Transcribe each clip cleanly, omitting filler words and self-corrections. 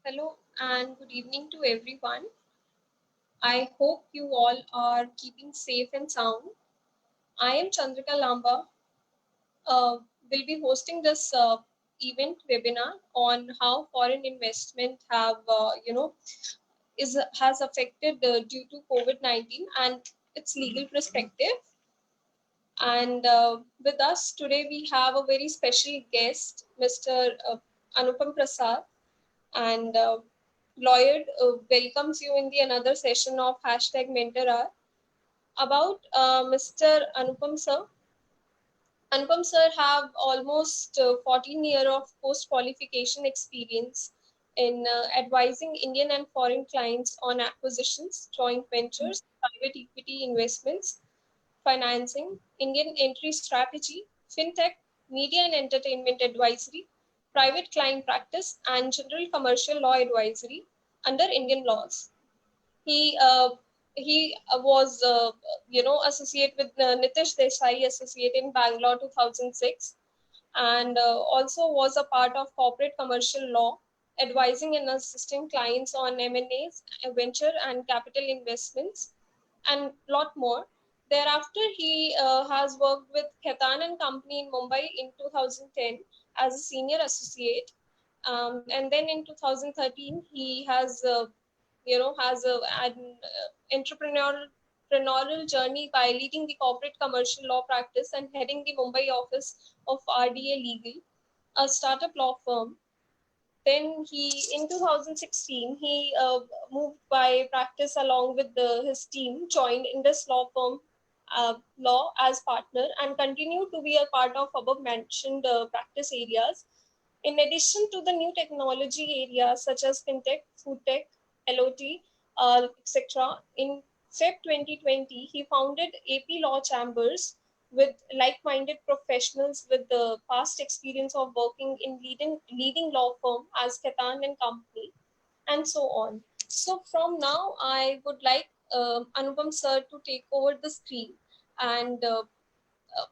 Hello and good evening to everyone. I hope you all are keeping safe and sound. I am Chandrika Lamba. Will be hosting this event webinar on how foreign investment have, has affected due to COVID-19 and its legal perspective. And with us today, we have a very special guest, Mr. Anupam Prasad, and Lloyd welcomes you in the another session of hashtag Mentor Hour. About Mr. Anupam sir. Anupam sir have almost 14 years of post-qualification experience in advising Indian and foreign clients on acquisitions, joint ventures, private equity investments, financing, Indian entry strategy, fintech, media and entertainment advisory, private client practice, and general commercial law advisory under Indian laws. He was associate with Nitish Desai Associate in Bangalore 2006, and also was a part of corporate commercial law, advising and assisting clients on M&As, venture and capital investments, and lot more. Thereafter, he has worked with Khaitan and Company in Mumbai in 2010 as a senior associate, and then in 2013 he has an entrepreneurial journey by leading the corporate commercial law practice and heading the Mumbai office of RDA Legal, a startup law firm. Then in 2016, he moved by practice along with his team, joined Indus Law Firm Law as partner, and continued to be a part of above mentioned practice areas. In addition to the new technology areas such as fintech, food tech, LOT, etc., in Feb 2020, he founded AP Law Chambers with like-minded professionals with the past experience of working in leading law firm as Khaitan and Company, and so on. So from now, I would like Anupam sir to take over the screen and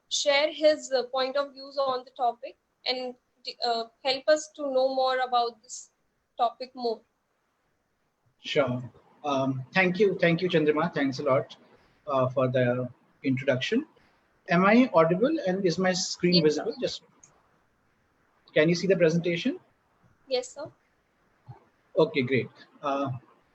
share his point of views on the topic and help us to know more about this topic more. Sure. Thank you, Chandrima. Thanks a lot for the introduction. Am I audible and is my screen Yes, visible? sir. Just can you see the presentation? Yes, sir. Okay, great.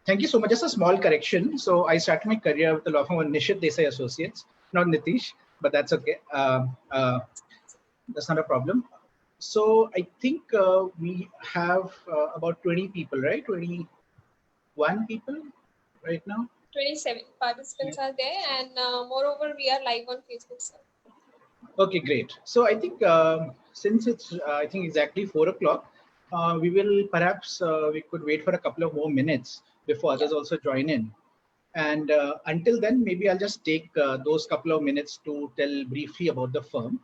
Thank you so much. Just a small correction. So I started my career with the law firm of Nishit Desai Associates, not Nitish, but that's okay. That's not a problem. So I think we have about 20 people, right? 21 people right now. 27 participants are there, and moreover, we are live on Facebook, sir. Okay, great. So I think since it's I think exactly 4 o'clock, we will perhaps we could wait for a couple of more minutes before others also join in. And until then, maybe I'll just take those couple of minutes to tell briefly about the firm,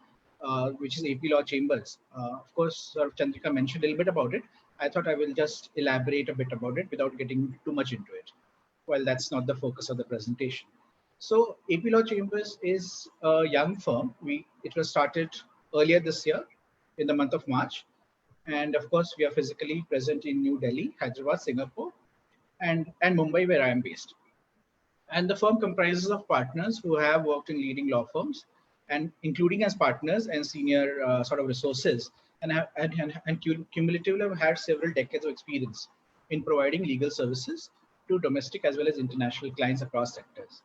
which is AP Law Chambers. Of course, Chandrika mentioned a little bit about it. I thought I will just elaborate a bit about it without getting too much into it. Well, that's not the focus of the presentation. So AP Law Chambers is a young firm. It was started earlier this year in the month of March. And of course, we are physically present in New Delhi, Hyderabad, Singapore, and Mumbai, where I am based. And the firm comprises of partners who have worked in leading law firms, and including as partners and senior sort of resources, and cumulatively have had several decades of experience in providing legal services to domestic as well as international clients across sectors.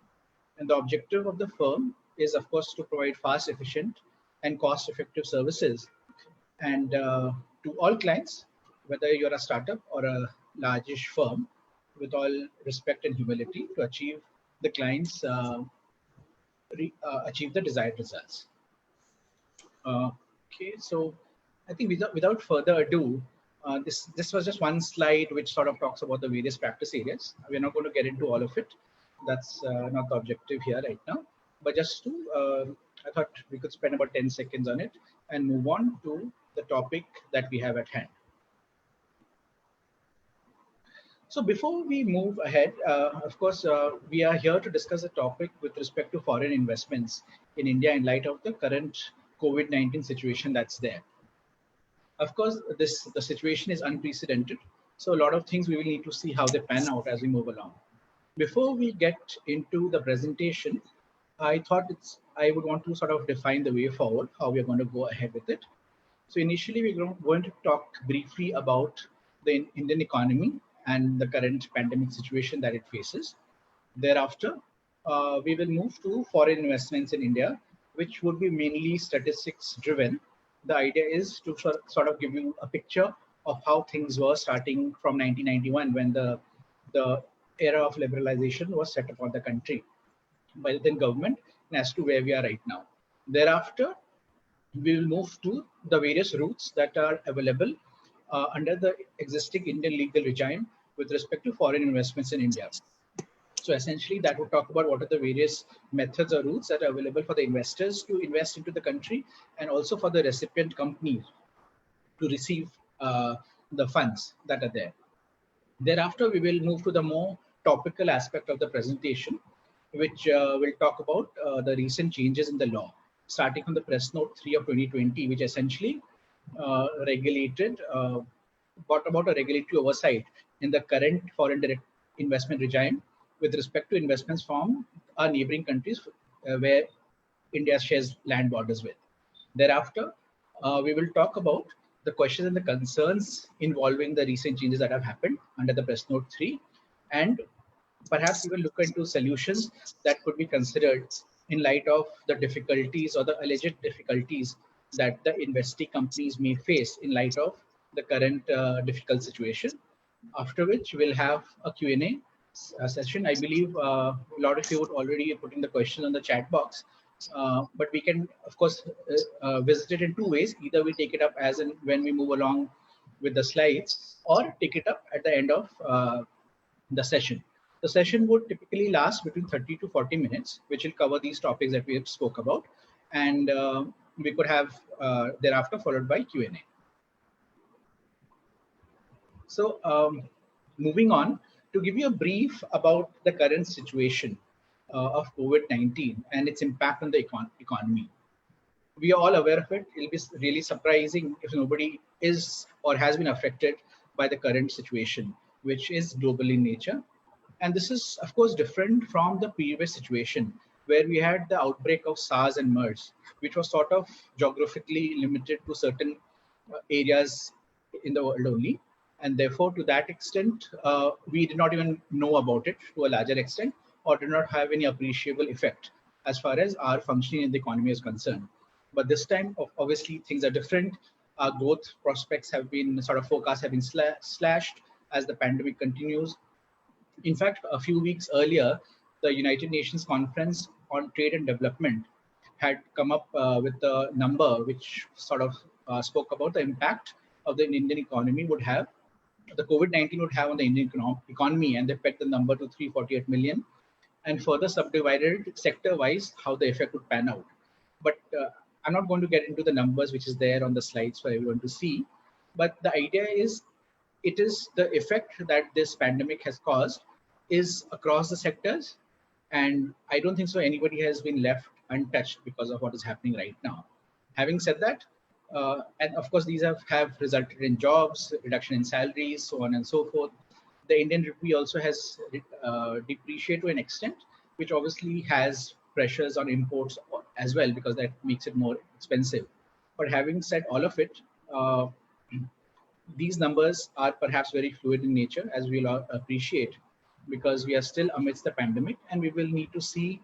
And the objective of the firm is, of course, to provide fast, efficient, and cost-effective services and to all clients, whether you're a startup or a largish firm, with all respect and humility, to achieve the clients achieve the desired results. Okay, so I think without further ado, this was just one slide which sort of talks about the various practice areas. We're not going to get into all of it. That's not the objective here right now. But just to, I thought we could spend about 10 seconds on it and move on to the topic that we have at hand. So before we move ahead, of course, we are here to discuss a topic with respect to foreign investments in India in light of the current COVID-19 situation that's there. Of course, the situation is unprecedented, So a lot of things we will need to see how they pan out as we move along. Before we get into the presentation, I thought I would want to sort of define the way forward, how we are going to go ahead with it. So initially, we're going to talk briefly about the Indian economy and the current pandemic situation that it faces. Thereafter, we will move to foreign investments in India, which would be mainly statistics driven. The idea is to sort of give you a picture of how things were starting from 1991 when the era of liberalization was set upon the country by the then government, and as to where we are right now. Thereafter, we will move to the various routes that are available under the existing Indian legal regime with respect to foreign investments in India. So essentially, that would talk about what are the various methods or routes that are available for the investors to invest into the country, and also for the recipient companies to receive the funds that are there. Thereafter, we will move to the more topical aspect of the presentation, which will talk about the recent changes in the law, starting from the Press Note 3 of 2020, which essentially brought about a regulatory oversight in the current foreign direct investment regime with respect to investments from our neighboring countries where India shares land borders with. Thereafter, we will talk about the questions and the concerns involving the recent changes that have happened under the Press Note 3, and perhaps we will look into solutions that could be considered in light of the difficulties or the alleged difficulties that the investee companies may face in light of the current difficult situation. After which we'll have a Q&A session. I believe a lot of you would already put in the question on the chat box, but we can, of course, visit it in two ways. Either we take it up as and when we move along with the slides, or take it up at the end of the session. The session would typically last between 30 to 40 minutes, which will cover these topics that we have spoke about, and we could have thereafter followed by Q&A. So moving on, to give you a brief about the current situation of COVID-19 and its impact on the economy. We are all aware of it. It'll be really surprising if nobody is or has been affected by the current situation, which is global in nature. And this is, of course, different from the previous situation where we had the outbreak of SARS and MERS, which was sort of geographically limited to certain areas in the world only. And therefore, to that extent, we did not even know about it to a larger extent, or did not have any appreciable effect as far as our functioning in the economy is concerned. But this time, obviously, things are different. Our growth prospects have been forecasts have been slashed as the pandemic continues. In fact, a few weeks earlier, the United Nations Conference on Trade and Development had come up with a number which spoke about the impact of the Indian economy would have, the COVID-19 would have on the Indian economy, and they pegged the number to 348 million, and further subdivided sector-wise how the effect would pan out. But I'm not going to get into the numbers which is there on the slides for everyone to see. But the idea is, it is the effect that this pandemic has caused is across the sectors. And I don't think so anybody has been left untouched because of what is happening right now. Having said that, and of course, these have resulted in jobs, reduction in salaries, so on and so forth. The Indian rupee also has depreciated to an extent, which obviously has pressures on imports as well, because that makes it more expensive. But having said all of it, these numbers are perhaps very fluid in nature, as we'll all appreciate, because we are still amidst the pandemic, and we will need to see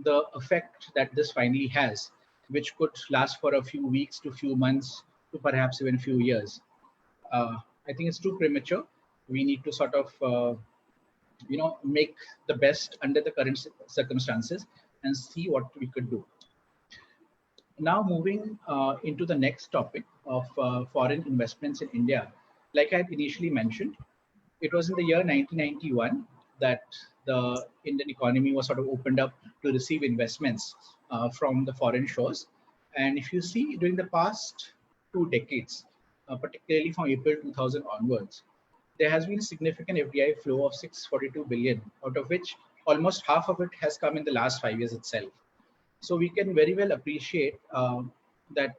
the effect that this finally has, which could last for a few weeks to few months to perhaps even a few years. I think it's too premature. We need to make the best under the current circumstances and see what we could do. Now moving into the next topic of foreign investments in India. Like I initially mentioned, it was in the year 1991 that the Indian economy was opened up to receive investments from the foreign shores. And if you see during the past 2 decades, particularly from April 2000 onwards, there has been a significant FDI flow of 642 billion, out of which almost half of it has come in the last 5 years itself. So we can very well appreciate that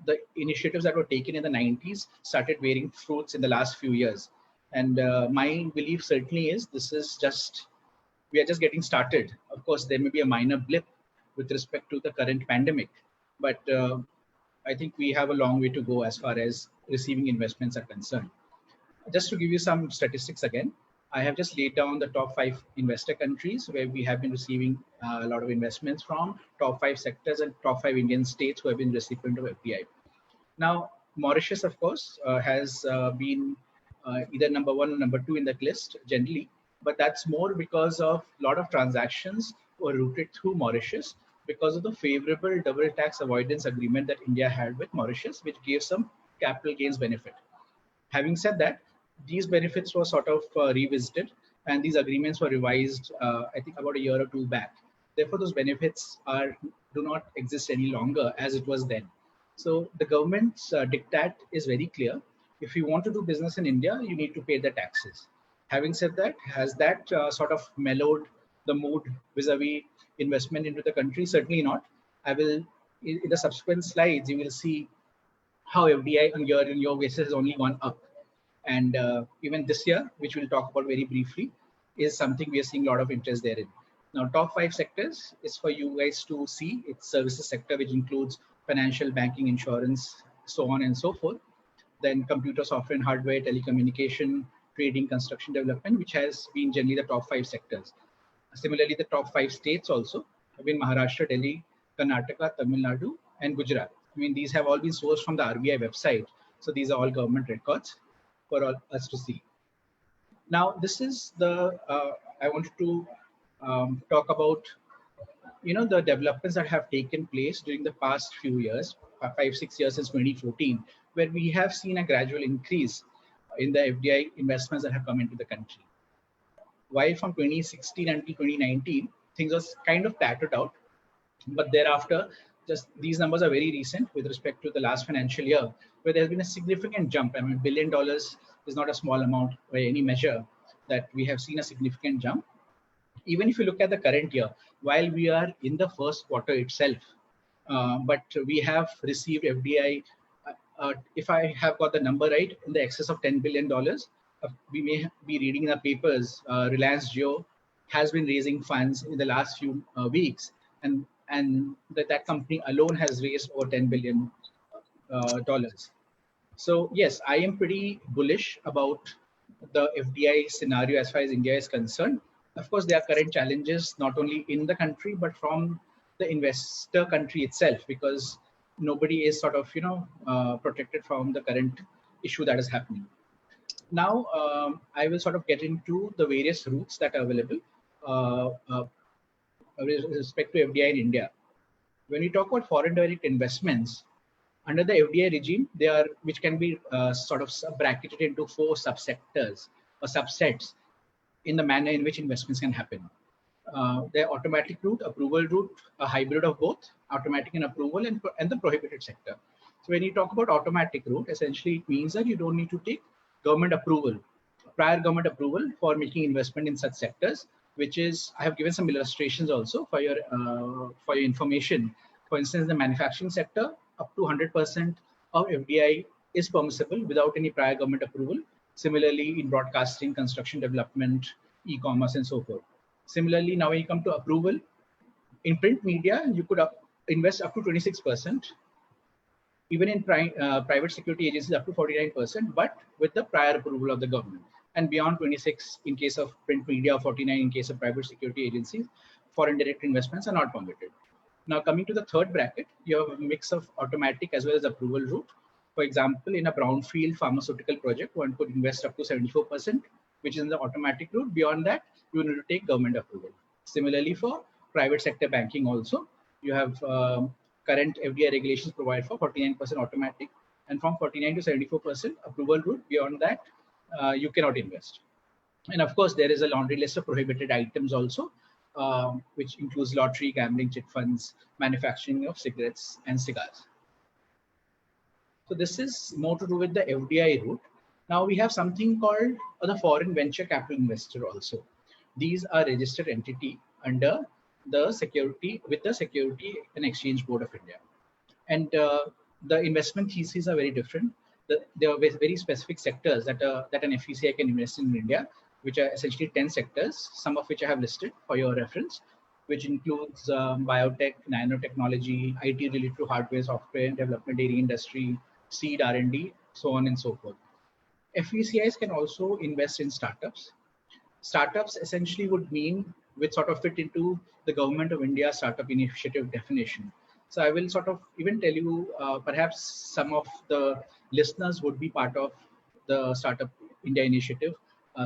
the initiatives that were taken in the 90s started bearing fruits in the last few years. And my belief certainly is we are just getting started. Of course, there may be a minor blip with respect to the current pandemic, but I think we have a long way to go as far as receiving investments are concerned. Just to give you some statistics again, I have just laid down the top 5 investor countries where we have been receiving a lot of investments from, top 5 sectors and top 5 Indian states who have been recipient of FDI. Now, Mauritius, of course, has been either number 1 or number 2 in that list generally, but that's more because of a lot of transactions were routed through Mauritius because of the favorable double tax avoidance agreement that India had with Mauritius, which gave some capital gains benefit. Having said that, these benefits were sort of revisited, and these agreements were revised, I think, about a year or two back. Therefore, those benefits do not exist any longer as it was then. So the government's diktat is very clear. If you want to do business in India, you need to pay the taxes. Having said that, has that sort of mellowed the mood vis-a-vis investment into the country? Certainly not. I will, in the subsequent slides, you will see how FDI on year-on-year basis has only gone up. And even this year, which we'll talk about very briefly, is something we are seeing a lot of interest therein. Now, top 5 sectors is for you guys to see. It's services sector, which includes financial, banking, insurance, so on and so forth. Then computer, software and hardware, telecommunication, trading, construction, development, which has been generally the top 5 sectors. Similarly, the top 5 states also have been Maharashtra, Delhi, Karnataka, Tamil Nadu, and Gujarat. I mean, these have all been sourced from the RBI website. So these are all government records for all us to see. Now, this is the, I wanted to talk about, the developments that have taken place during the past few years, 5-6 years since 2014, where we have seen a gradual increase in the FDI investments that have come into the country. While from 2016 until 2019, things was kind of plateaued out, but thereafter, just these numbers are very recent with respect to the last financial year, where there has been a significant jump. I mean, $1 billion is not a small amount by any measure, that we have seen a significant jump. Even if you look at the current year, while we are in the first quarter itself, but we have received FDI, if I have got the number right, in the excess of $10 billion. We may be reading in the papers, Reliance Jio has been raising funds in the last few weeks, and that company alone has raised over $10 billion. So yes, I am pretty bullish about the FDI scenario as far as India is concerned. Of course, there are current challenges not only in the country but from the investor country itself, because nobody is sort of protected from the current issue that is happening. Now, I will sort of get into the various routes that are available with respect to FDI in India. When we talk about foreign direct investments, under the FDI regime, they are, which can be sort of bracketed into 4 subsectors or subsets in the manner in which investments can happen. The automatic route, approval route, a hybrid of both, automatic and approval, and the prohibited sector. So when you talk about automatic route, essentially it means that you don't need to take government approval, prior government approval for making investment in such sectors, which is, I have given some illustrations also for your information. For instance, the manufacturing sector, up to 100% of FDI is permissible without any prior government approval. Similarly, in broadcasting, construction, development, e-commerce, and so forth. Similarly, now when you come to approval, in print media, you could invest up to 26%. Even in private security agencies, up to 49%, but with the prior approval of the government. And beyond 26 in case of print media, 49 in case of private security agencies, foreign direct investments are not permitted. Now, coming to the third bracket, you have a mix of automatic as well as approval route. For example, in a brownfield pharmaceutical project, one could invest up to 74%, which is in the automatic route. Beyond that, you need to take government approval. Similarly, for private sector banking also, you have current FDI regulations provide for 49% automatic, and from 49 to 74% approval route. Beyond that, you cannot invest. And of course, there is a laundry list of prohibited items also, which includes lottery, gambling, chit funds, manufacturing of cigarettes and cigars. So this is more to do with the FDI route. Now we have something called the foreign venture capital investor also. These are registered entity under the Security and Exchange Board of India. And the investment theses are very different. there are very specific sectors that an FECI can invest in India, which are essentially 10 sectors, some of which I have listed for your reference, which includes biotech, nanotechnology, IT related to hardware, software development, dairy industry, seed R&D, so on and so forth. FECIs can also invest in startups. Startups essentially would mean which sort of fit into the Government of India startup initiative definition. So I will sort of even tell you, perhaps some of the listeners would be part of the Startup India initiative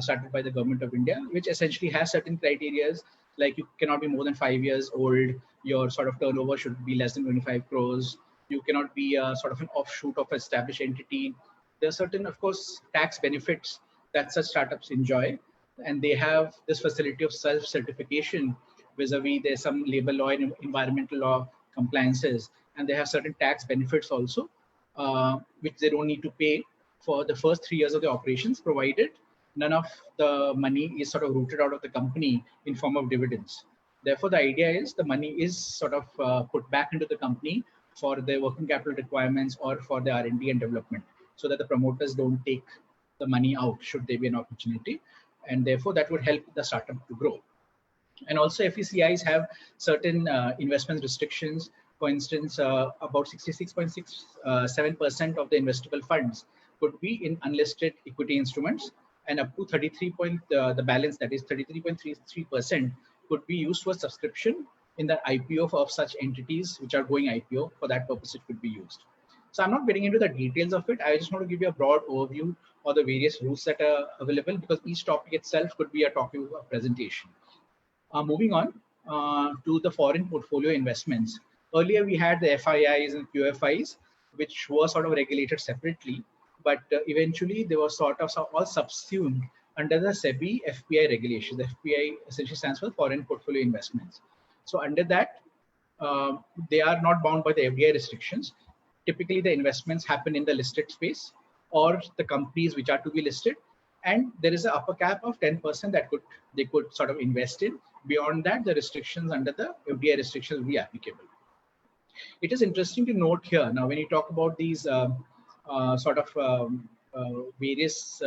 started by the Government of India, which essentially has certain criterias, like you cannot be more than 5 years old, your sort of turnover should be less than 25 crores, you cannot be a sort of an offshoot of an established entity. There are certain, of course, tax benefits that such startups enjoy, and they have this facility of self-certification vis-a-vis there's some labor law and environmental law compliances, and they have certain tax benefits also, which they don't need to pay for the first 3 years of the operations, provided none of the money is sort of rooted out of the company in form of dividends. Therefore, the idea is the money is sort of put back into the company for their working capital requirements or for the R&D and development, so that the promoters don't take the money out should there be an opportunity, and therefore that would help the startup to grow. And also FECIs have certain investment restrictions. For instance, about 66.67% of the investable funds could be in unlisted equity instruments, and up to 33 point, the balance, that is 33.33%, could be used for subscription in the IPO of such entities which are going IPO. For that purpose, it could be used. So I'm not getting into the details of it. I just want to give you a broad overview of the various routes that are available, because each topic itself could be a topic of a presentation. Moving on to the foreign portfolio investments. Earlier, we had the FIIs and QFIs, which were sort of regulated separately, but eventually they were sort of all subsumed under the SEBI FPI regulations. The FPI essentially stands for foreign portfolio investments. So under that, they are not bound by the FDI restrictions. Typically, the investments happen in the listed space or the companies which are to be listed, and there is an upper cap of 10% that they could sort of invest in. Beyond that, the restrictions under the FDI restrictions will be applicable. It is interesting to note here now, when you talk about these various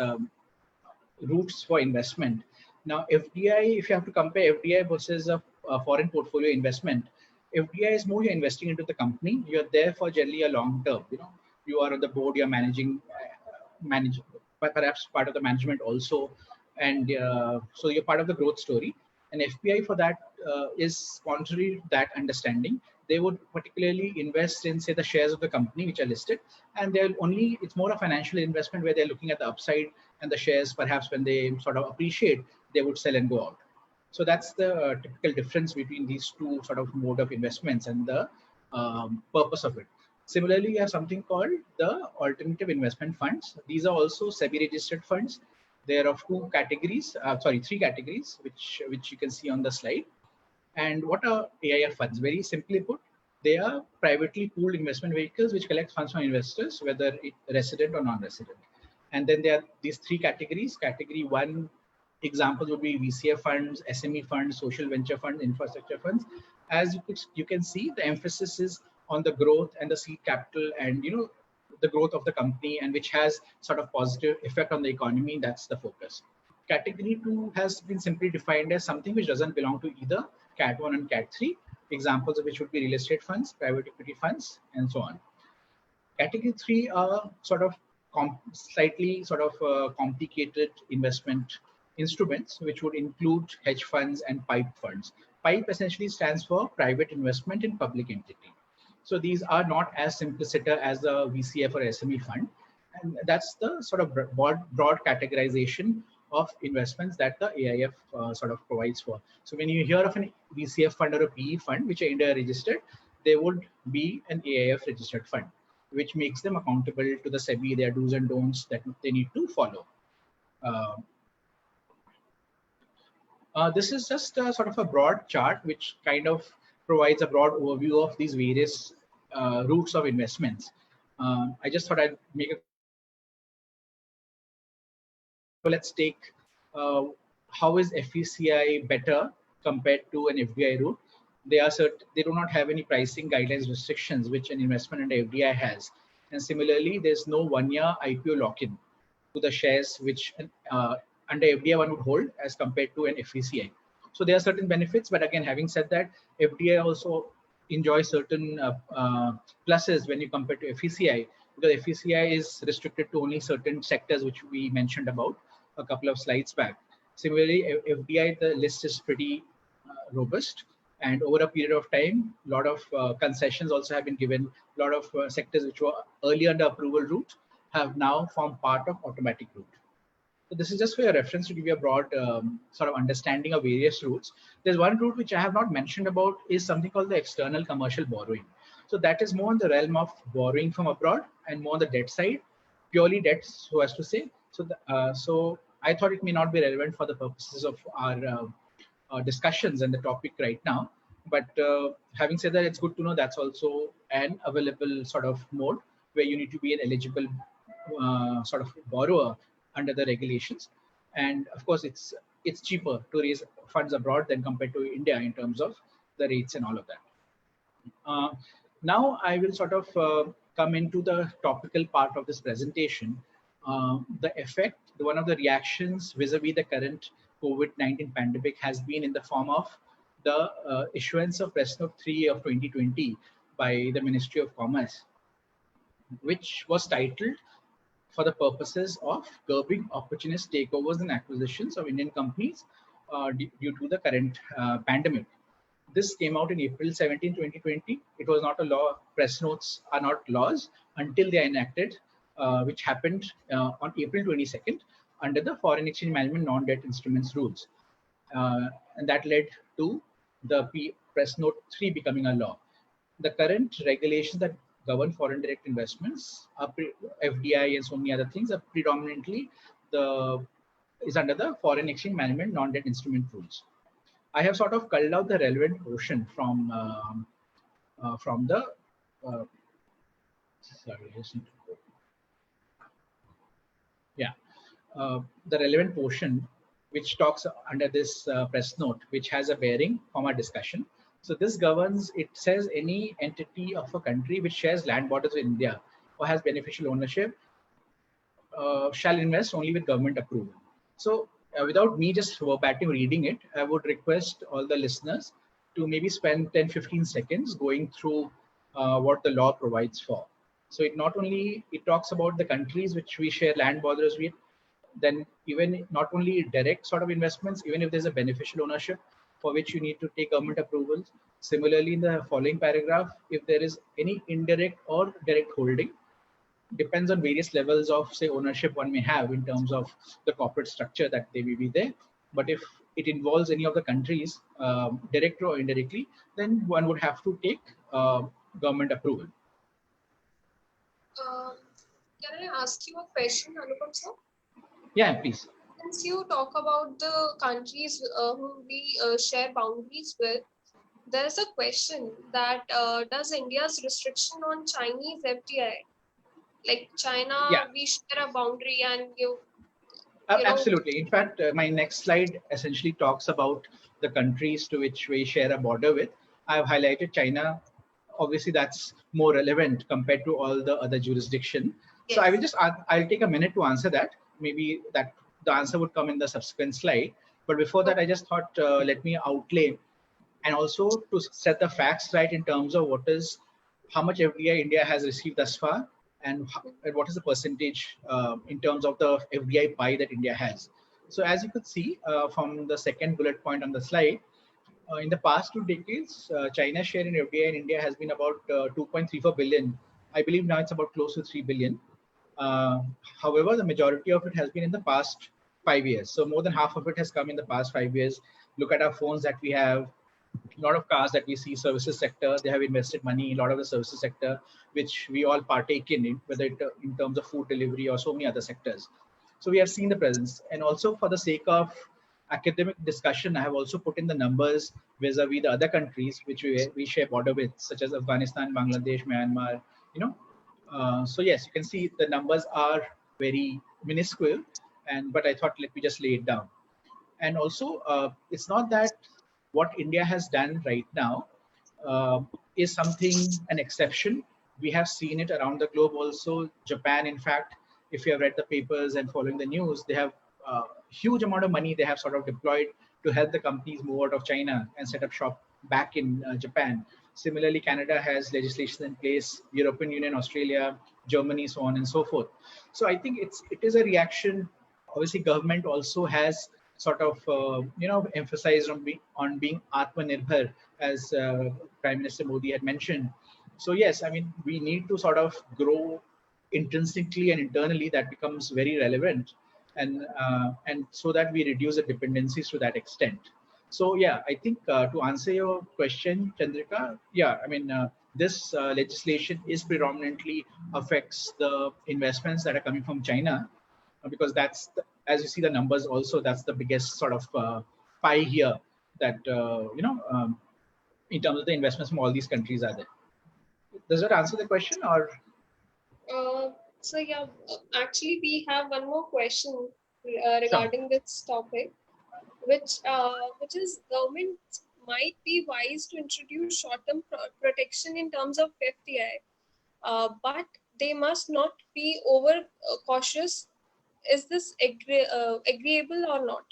routes for investment. Now, FDI, if you have to compare FDI versus a foreign portfolio investment, FDI is more you're investing into the company. You're there for generally a long term. You are on the board. You're managing, perhaps part of the management also, and so you're part of the growth story. And FPI for that is contrary to that understanding. They would particularly invest in, say, the shares of the company which are listed, and it's more a financial investment where they're looking at the upside, and the shares, perhaps when they sort of appreciate, they would sell and go out. So that's the typical difference between these two sort of mode of investments and the purpose of it. Similarly, you have something called the alternative investment funds. These are also SEBI registered funds. They are of three categories, which you can see on the slide. And what are AIF funds? Very simply put, they are privately pooled investment vehicles which collect funds from investors, whether resident or non-resident. And then there are these three categories. Category one examples would be VCF funds, SME funds, social venture funds, infrastructure funds. As you can see, the emphasis is on the growth and the seed capital, and the growth of the company, and which has sort of positive effect on the economy. That's the focus. Category 2 has been simply defined as something which doesn't belong to either Cat 1 and Cat 3, examples of which would be real estate funds, private equity funds, and so on. Category 3 are sort of slightly complicated investment instruments, which would include hedge funds and PIPE funds. PIPE essentially stands for private investment in public entity. So these are not as simplistic as a VCF or SME fund. And that's the sort of broad categorization of investments that the AIF sort of provides for. So when you hear of an VCF fund or a PE fund, which are India registered, they would be an AIF registered fund, which makes them accountable to the SEBI, their do's and don'ts that they need to follow. This is just a sort of a broad chart, which kind of provides a broad overview of these various routes of investments. I just thought I'd make a. So let's take how is FECI better compared to an FDI route. They do not have any pricing guidelines restrictions, which an investment under FDI has. And similarly, there's no 1-year IPO lock-in to the shares which under FDI one would hold as compared to an FVCI. So there are certain benefits, but again, having said that, FDI also enjoys certain pluses when you compare to FVCI, because FVCI is restricted to only certain sectors, which we mentioned about a couple of slides back. Similarly, FDI, the list is pretty robust, and over a period of time, a lot of concessions also have been given. A lot of sectors which were earlier under approval route have now formed part of automatic route. So this is just for your reference to give you a broad sort of understanding of various routes. There's one route which I have not mentioned about is something called the external commercial borrowing. So that is more in the realm of borrowing from abroad and more on the debt side, purely debt, so as to say. So I thought it may not be relevant for the purposes of our discussions and the topic right now. But having said that, it's good to know that's also an available sort of mode where you need to be an eligible sort of borrower under the regulations. And of course, it's cheaper to raise funds abroad than compared to India in terms of the rates and all of that. Now I will sort of come into the topical part of this presentation. The effect, one of the reactions vis-a-vis the current COVID-19 pandemic has been in the form of the issuance of Press Note 3 of 2020 by the Ministry of Commerce, which was titled for the purposes of curbing opportunist takeovers and acquisitions of Indian companies due to the current pandemic. This came out in April 17, 2020. It was not a law. Press notes are not laws until they are enacted, which happened on April 22nd under the Foreign Exchange Management Non-Debt Instruments rules. And that led to the Press Note 3 becoming a law. The current regulations that govern foreign direct investments, FDI and so many other things, are predominantly is under the Foreign Exchange Management Non-Debt Instrument rules. I have sort of culled out the relevant portion from the sorry, I just need to go. Yeah, the relevant portion which talks under this press note, which has a bearing from our discussion. So this governs, it says any entity of a country which shares land borders with India or has beneficial ownership shall invest only with government approval. So without me just verbatim reading it, I would request all the listeners to maybe spend 10-15 seconds going through what the law provides for. So it not only, it talks about the countries which we share land borders with, then even not only direct sort of investments, even if there's a beneficial ownership for which you need to take government approvals. Similarly, in the following paragraph, if there is any indirect or direct holding, depends on various levels of, say, ownership one may have in terms of the corporate structure that they may be there. But if it involves any of the countries, directly or indirectly, then one would have to take government approval. Can I ask you a question, Anupam sir? Yeah, please. Since you talk about the countries who we share boundaries with, there's a question that does India's restriction on Chinese FDI, like China, we share a boundary and you absolutely. In fact, my next slide essentially talks about the countries to which we share a border with. I've highlighted China. Obviously, that's more relevant compared to all the other jurisdiction. Yes. So I will just, I'll take a minute to answer that. Maybe that the answer would come in the subsequent slide. But before that, I just thought, let me outlay and also to set the facts right in terms of how much FDI India has received thus far, and what is the percentage in terms of the FDI pie that India has. So as you could see from the second bullet point on the slide, in the past 2 decades, China's share in FDI in India has been about 2.34 billion. I believe now it's about close to 3 billion. However, the majority of it has been in the past 5 years. So more than half of it has come in the past 5 years. Look at our phones that we have, a lot of cars that we see, services sector, they have invested money, a lot of the services sector, which we all partake in, whether in terms of food delivery or so many other sectors. So we have seen the presence. And also for the sake of academic discussion, I have also put in the numbers vis-a-vis the other countries which we share border with, such as Afghanistan, Bangladesh, Myanmar, so yes, you can see the numbers are very minuscule, but I thought let me just lay it down. And also, it's not that what India has done right now is something, an exception, we have seen it around the globe also. Japan, in fact, if you have read the papers and following the news, they have a huge amount of money they have sort of deployed to help the companies move out of China and set up shop back in Japan. Similarly, Canada has legislation in place, European Union, Australia, Germany, so on and so forth. So I think it is a reaction. Obviously, government also has sort of emphasized on being Atmanirbhar, as Prime Minister Modi had mentioned. So yes, I mean, we need to sort of grow intrinsically and internally. That becomes very relevant, and so that we reduce the dependencies to that extent. So yeah, I think to answer your question, Chandrika, yeah, I mean, this legislation is predominantly affects the investments that are coming from China, because that's as you see the numbers also, that's the biggest sort of pie here, that in terms of the investments from all these countries are there. Does that answer the question, or? So yeah, actually we have one more question Sure. regarding this topic, which is government might be wise to introduce short-term protection in terms of FDI, but they must not be over cautious. Is this agreeable or not?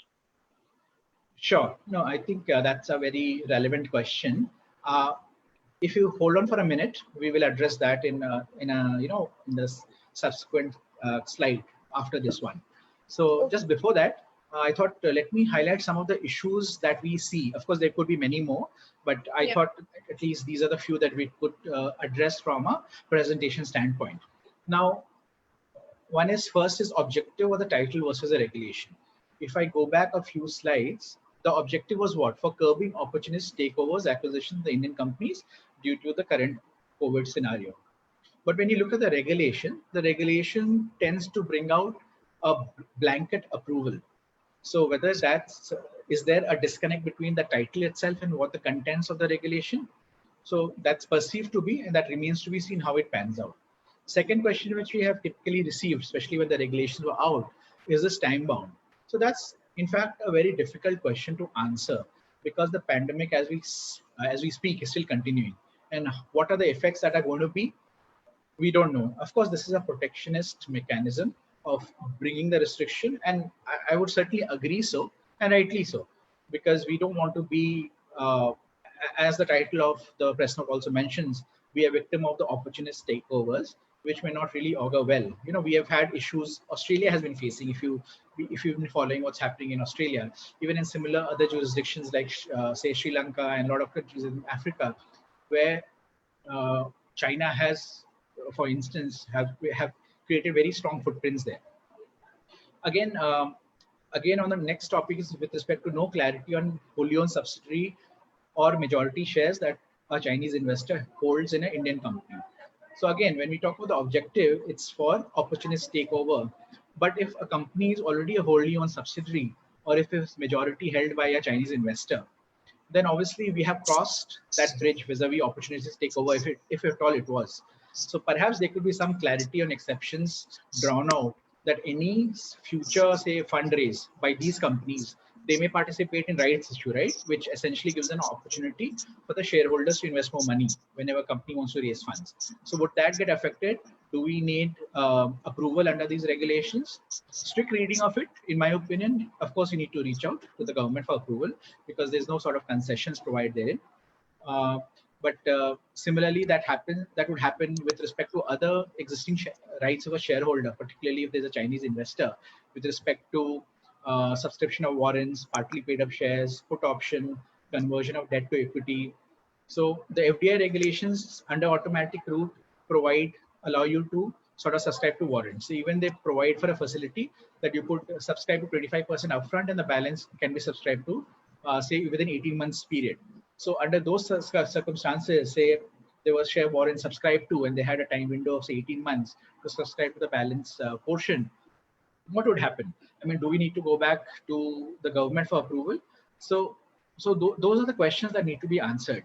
Sure. No, I think that's a very relevant question. Uh, if you hold on for a minute, we will address that in this subsequent slide after this one. So Okay. just before that, I thought let me highlight some of the issues that we see. Of course, there could be many more, but I Yeah. thought at least these are the few that we could address from a presentation standpoint. Now, one is first is objective or the title versus the regulation. If I go back a few slides, the objective was what? For curbing opportunist takeovers, acquisitions of the Indian companies due to the current COVID scenario. But when you look at the regulation tends to bring out a blanket approval. So whether that's, is there a disconnect between the title itself and what the contents of the regulation? So that's perceived to be, and that remains to be seen how it pans out. Second question, which we have typically received, especially when the regulations were out, is this time bound? So that's in fact a very difficult question to answer, because the pandemic, as we speak, is still continuing. And what are the effects that are going to be? We don't know. Of course, this is a protectionist mechanism of bringing the restriction, and I would certainly agree so, and rightly so, because we don't want to be, as the title of the press note also mentions, be a victim of the opportunist takeovers, which may not really augur well. You know, we have had issues Australia has been facing. If you've been following what's happening in Australia, even in similar other jurisdictions like say Sri Lanka and a lot of countries in Africa, where uh, China has, for instance, have created very strong footprints there. Again, again on the next topic is with respect to no clarity on wholly owned subsidiary or majority shares that a Chinese investor holds in an Indian company. So again, when we talk about the objective, it's for opportunist takeover. But if a company is already a wholly owned subsidiary, or if it's majority held by a Chinese investor, then obviously we have crossed that bridge vis-a-vis opportunities takeover, if at all it was. So perhaps there could be some clarity on exceptions drawn out, that any future, say, fundraise by these companies, they may participate in rights issue, right? Which essentially gives an opportunity for the shareholders to invest more money whenever a company wants to raise funds. So would that get affected? Do we need approval under these regulations? Strict reading of it, in my opinion, of course, you need to reach out to the government for approval, because there's no sort of concessions provided therein. Uh, but similarly, that would happen with respect to other existing rights of a shareholder, particularly if there's a Chinese investor, with respect to subscription of warrants, partly paid up shares, put option, conversion of debt to equity. So the FDI regulations under automatic route allow you to sort of subscribe to warrants. So even they provide for a facility that you could subscribe to 25% upfront, and the balance can be subscribed to, say, within 18 months period. So under those circumstances, say there was share warrant subscribed to, and they had a time window of say 18 months to subscribe to the balance portion, what would happen? I mean, do we need to go back to the government for approval? So those are the questions that need to be answered.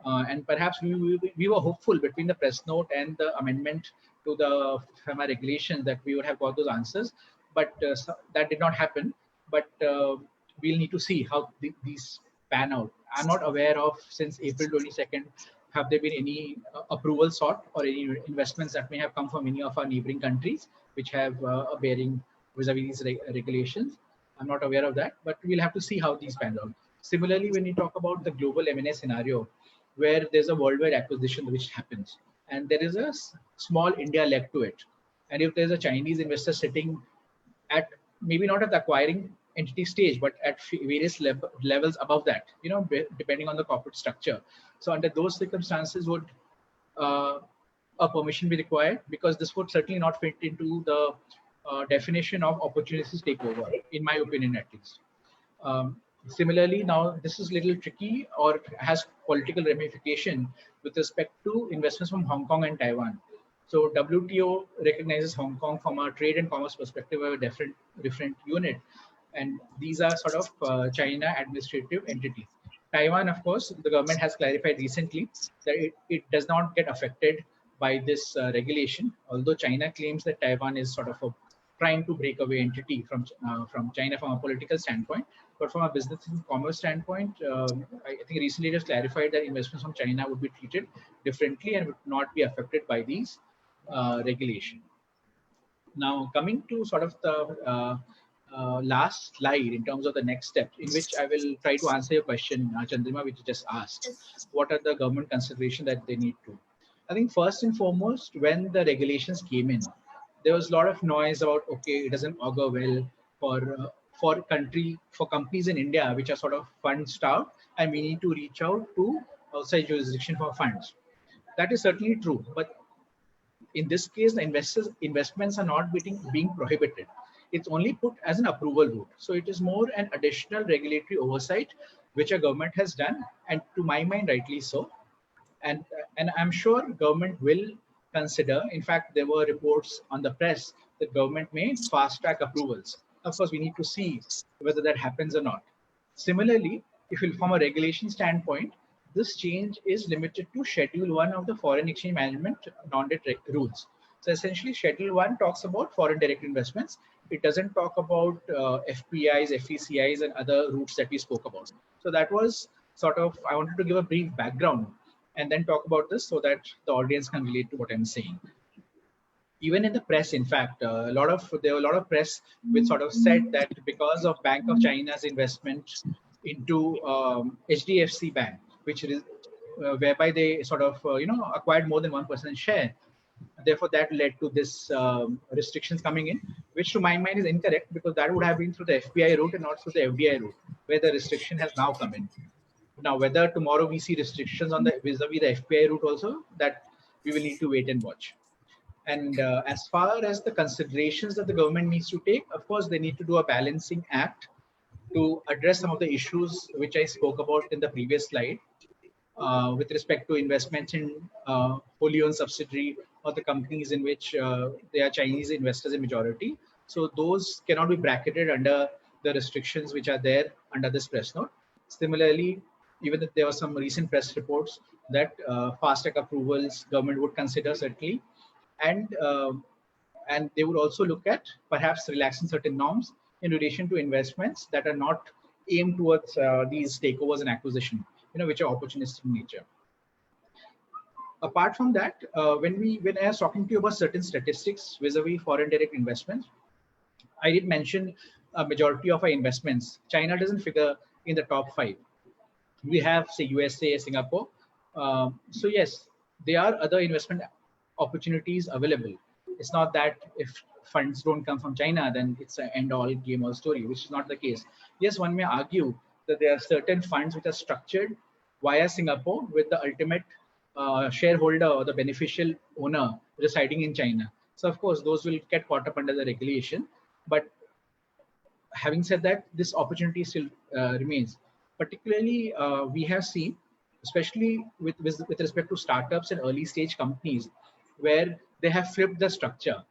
And perhaps we were hopeful between the press note and the amendment to the FEMA regulations that we would have got those answers, but that did not happen. But we'll need to see how these pan out. I'm not aware of, since April 22nd, Have there been any approval sought or any investments that may have come from any of our neighboring countries which have a bearing vis-a-vis these regulations? I'm not aware of that, but we'll have to see how these pan out. Similarly, when you talk about the global M&A scenario, where there's a worldwide acquisition which happens, and there is a small India leg to it, and if there's a Chinese investor sitting at maybe not at the acquiring entity stage, but at various levels above that, depending on the corporate structure. So under those circumstances, would uh, a permission be required? Because this would certainly not fit into the definition of opportunities takeover, in my opinion, at least. Similarly, now this is a little tricky or has political ramification with respect to investments from Hong Kong and Taiwan. So WTO recognizes Hong Kong from a trade and commerce perspective of a different unit, and these are sort of China administrative entities. Taiwan, of course, the government has clarified recently that it does not get affected by this regulation, although China claims that Taiwan is sort of trying to break away entity from China from a political standpoint. But from a business and commerce standpoint, I think recently it has clarified that investments from China would be treated differently and would not be affected by these regulation. Now, coming to sort of the last slide in terms of the next step, in which I will try to answer your question, Chandrima, which you just asked. What are the government considerations that they need to? I think first and foremost, when the regulations came in, there was a lot of noise about, okay, it doesn't augur well for companies in India which are sort of fund starved, and we need to reach out to outside jurisdiction for funds. That is certainly true, but in this case, the investments are not being prohibited. It's only put as an approval route. So it is more an additional regulatory oversight, which a government has done, and to my mind, rightly so. And I'm sure government will consider. In fact, there were reports on the press that government may fast track approvals. Of course, we need to see whether that happens or not. Similarly, if you from a regulation standpoint, this change is limited to Schedule 1 of the Foreign Exchange Management non-debt rules. So essentially, Schedule 1 talks about foreign direct investments. It doesn't talk about FPIs, FECIs, and other routes that we spoke about. So that was sort of, I wanted to give a brief background and then talk about this so that the audience can relate to what I'm saying. Even in the press, in fact, there were a lot of press which sort of said that because of Bank of China's investment into HDFC Bank, which is whereby they sort of acquired more than 1% share. Therefore, that led to this restrictions coming in, which to my mind is incorrect, because that would have been through the FPI route and not through the FDI route, where the restriction has now come in. Now, whether tomorrow we see restrictions on the vis-a-vis the FPI route also, that we will need to wait and watch. And as far as the considerations that the government needs to take, of course, they need to do a balancing act to address some of the issues which I spoke about in the previous slide, with respect to investments in wholly owned subsidiary or the companies in which they are Chinese investors in majority. So those cannot be bracketed under the restrictions which are there under this press note. Similarly, even if there were some recent press reports that fast track approvals government would consider certainly, and they would also look at perhaps relaxing certain norms in relation to investments that are not aimed towards these takeovers and acquisition, which are opportunistic in nature. Apart from that, when I was talking to you about certain statistics vis-a-vis foreign direct investments, I did mention a majority of our investments. China doesn't figure in the top 5. We have, say, USA, Singapore. So yes, there are other investment opportunities available. It's not that if funds don't come from China, then it's an end-all game-all story, which is not the case. Yes, one may argue that there are certain funds which are structured via Singapore with the ultimate shareholder or the beneficial owner residing in China. So of course, those will get caught up under the regulation. But having said that, this opportunity still remains. Particularly, we have seen, especially with respect to startups and early stage companies, where they have flipped the structure.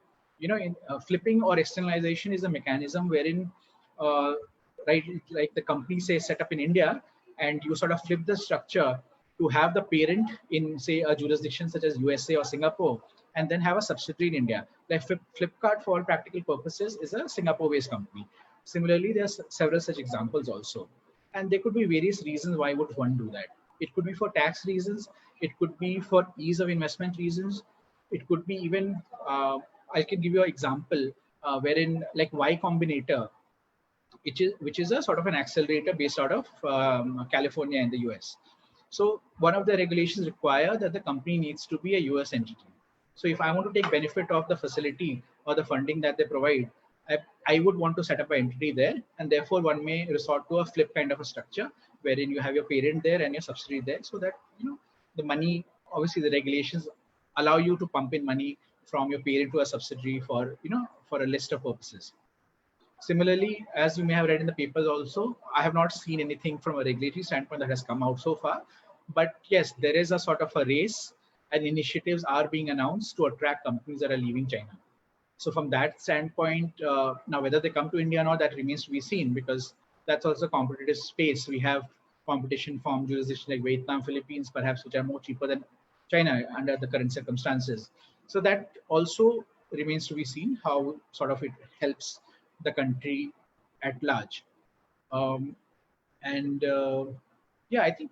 Flipping or externalization is a mechanism wherein, right, like the company say set up in India, and you sort of flip the structure to have the parent in, say, a jurisdiction such as USA or Singapore, and then have a subsidiary in India. Like Flipkart, for all practical purposes, is a Singapore-based company. Similarly, there's several such examples also. And there could be various reasons why would one do that. It could be for tax reasons. It could be for ease of investment reasons. It could be even, I can give you an example wherein like Y Combinator, which is a sort of an accelerator based out of California in the US. So one of the regulations require that the company needs to be a US entity. So if I want to take benefit of the facility or the funding that they provide, I would want to set up an entity there, and therefore one may resort to a flip kind of a structure wherein you have your parent there and your subsidiary there, so that the money, obviously the regulations allow you to pump in money from your parent to a subsidiary for a list of purposes. Similarly, as you may have read in the papers also, I have not seen anything from a regulatory standpoint that has come out so far. But yes, there is a sort of a race, and initiatives are being announced to attract companies that are leaving China. So from that standpoint, now whether they come to India or not, that remains to be seen, because that's also a competitive space. We have competition from jurisdictions like Vietnam, Philippines, perhaps, which are more cheaper than China under the current circumstances. So that also remains to be seen how sort of it helps the country at large. Um, and yeah, I think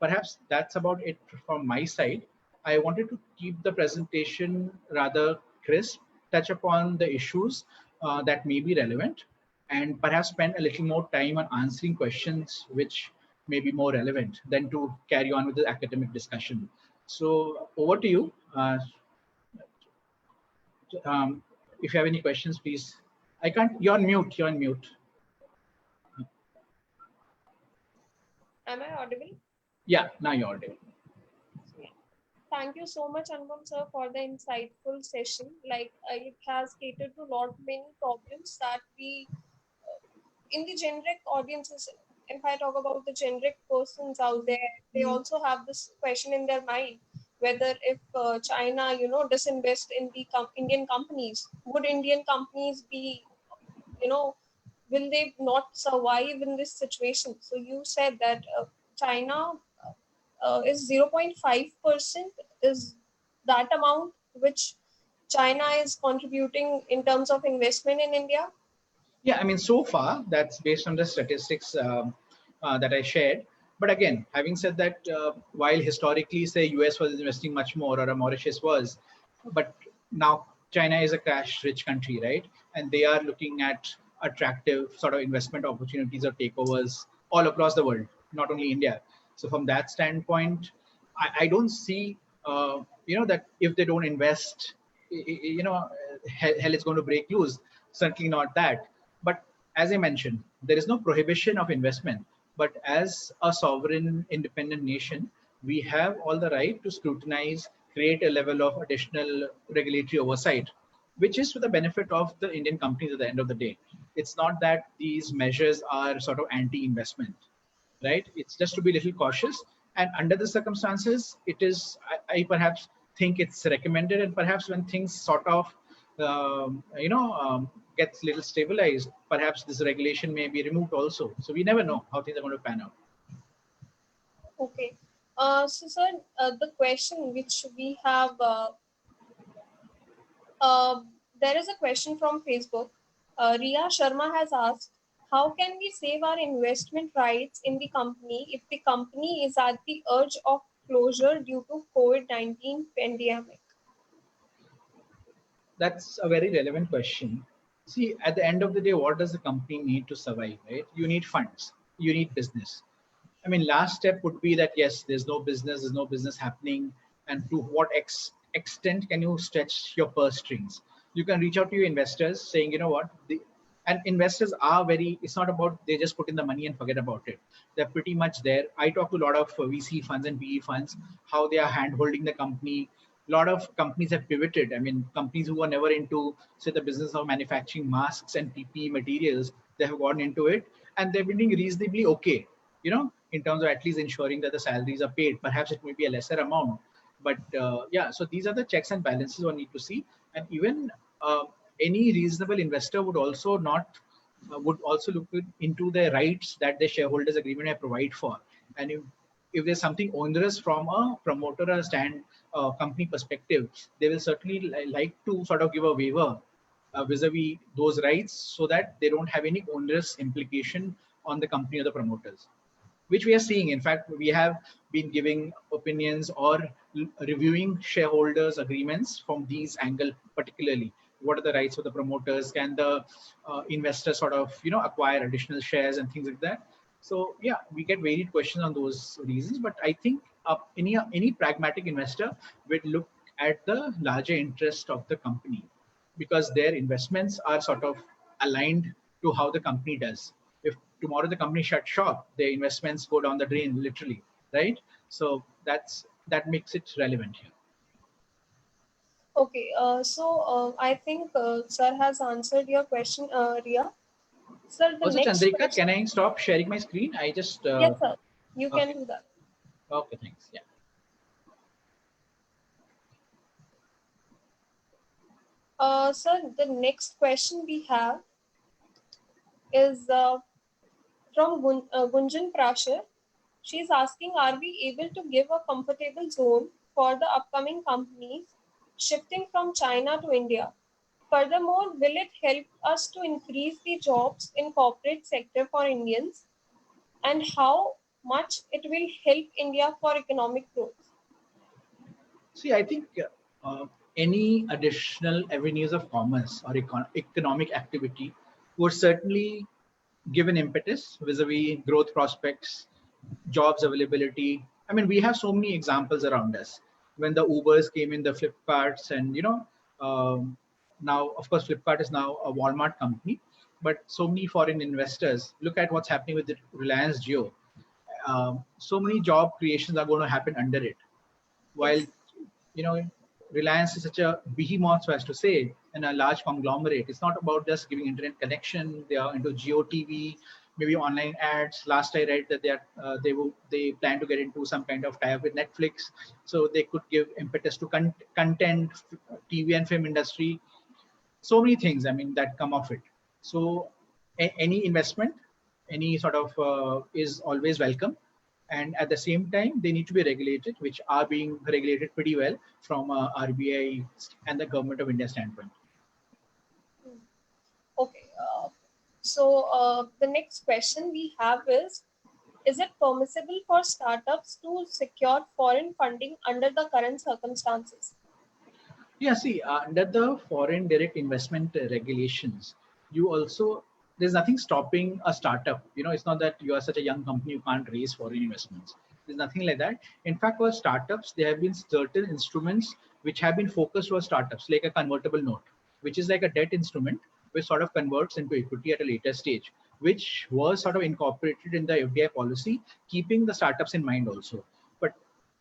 perhaps that's about it from my side. I wanted to keep the presentation rather crisp, touch upon the issues that may be relevant, and perhaps spend a little more time on answering questions which may be more relevant than to carry on with the academic discussion. So over to you. Um, if you have any questions, please. I can't. You're on mute. You're on mute. Am I audible? Yeah, now you're audible. Yeah. Thank you so much, Anupam sir, for the insightful session. Like it has catered to lot many problems that we, in the generic audiences, if I talk about the generic persons out there, they also have this question in their mind whether if China, disinvest in the Indian companies, would Indian companies be, will they not survive in this situation? So you said that China is 0.5% is that amount which China is contributing in terms of investment in India? Yeah, I mean, so far that's based on the statistics that I shared. But again, having said that, while historically, say, US was investing much more, or Mauritius was, but now China is a cash-rich country, right? And they are looking at attractive sort of investment opportunities or takeovers all across the world, not only India. So from that standpoint, I don't see, that if they don't invest, hell is going to break loose. Certainly not that. But as I mentioned, there is no prohibition of investment. But as a sovereign, independent nation, we have all the right to scrutinize, create a level of additional regulatory oversight, which is to the benefit of the Indian companies at the end of the day. It's not that these measures are sort of anti-investment, right? It's just to be a little cautious. And under the circumstances, it is, I perhaps think it's recommended. And perhaps when things sort of, gets a little stabilized, perhaps this regulation may be removed also. So we never know how things are going to pan out. Okay. So, sir, the question which we have, there is a question from Facebook. Riya Sharma has asked, how can we save our investment rights in the company if the company is at the urge of closure due to COVID-19 pandemic? That's a very relevant question. See, at the end of the day, what does the company need to survive, right? You need funds, you need business. I mean, last step would be that, yes, there's no business happening. And to what extent can you stretch your purse strings? You can reach out to your investors saying, you know what, and investors are very, it's not about they just put in the money and forget about it. They're pretty much there. I talk to a lot of VC funds and PE funds, how they are hand holding the company. A lot of companies have pivoted. I mean, companies who were never into, say, the business of manufacturing masks and PPE materials, they have gone into it, and they've been doing reasonably okay, in terms of at least ensuring that the salaries are paid. Perhaps it may be a lesser amount, but yeah, so these are the checks and balances one need to see. And even any reasonable investor would also not would also look into the rights that the shareholders agreement may provide for. And if there's something onerous from a promoter or stand company perspective, they will certainly like to sort of give a waiver vis-a-vis those rights, so that they don't have any onerous implication on the company or the promoters. which we are seeing. In fact, we have been giving opinions or reviewing shareholders agreements from these angle, particularly what are the rights of the promoters, can the investor sort of acquire additional shares and things like that. So yeah, we get varied questions on those reasons, but I think any pragmatic investor will look at the larger interest of the company, because their investments are sort of aligned to how the company does. If tomorrow the company shuts shop, their investments go down the drain, literally, right? So that makes it relevant here. Okay, I think sir has answered your question, Ria. Sir, the Also, next Chandrika, question. can I stop sharing my screen? I just Yes, sir. You can okay, do that. okay, thanks. Yeah. Sir, the next question we have is from Gunjan Prasad. She's asking, are we able to give a comfortable zone for the upcoming companies shifting from China to India? Furthermore, will it help us to increase the jobs in corporate sector for Indians? And how much it will help India for economic growth? See, I think any additional avenues of commerce or economic activity would certainly give an impetus vis-a-vis growth prospects, jobs availability. I mean, we have so many examples around us. When the Ubers came in, the Flipkarts, and now, of course, Flipkart is now a Walmart company, but so many foreign investors look at what's happening with the Reliance Jio. So many job creations are going to happen under it. While Yes. Reliance is such a behemoth, so as to say, and a large conglomerate. It's not about just giving internet connection. They are into Geo TV, maybe online ads. Last I read that they plan to get into some kind of tie-up with Netflix, so they could give impetus to content, TV and film industry. So many things, I mean, that come of it. So any investment, any sort of is always welcome. And at the same time, they need to be regulated, which are being regulated pretty well from RBI and the government of India standpoint. Okay. The next question we have is it permissible for startups to secure foreign funding under the current circumstances? Yeah, see, under the foreign direct investment regulations, you also, there's nothing stopping a startup. It's not that you are such a young company you can't raise foreign investments. There's nothing like that. In fact, for startups, there have been certain instruments which have been focused for startups, like a convertible note, which is like a debt instrument which sort of converts into equity at a later stage, which was sort of incorporated in the FDI policy, keeping the startups in mind also. But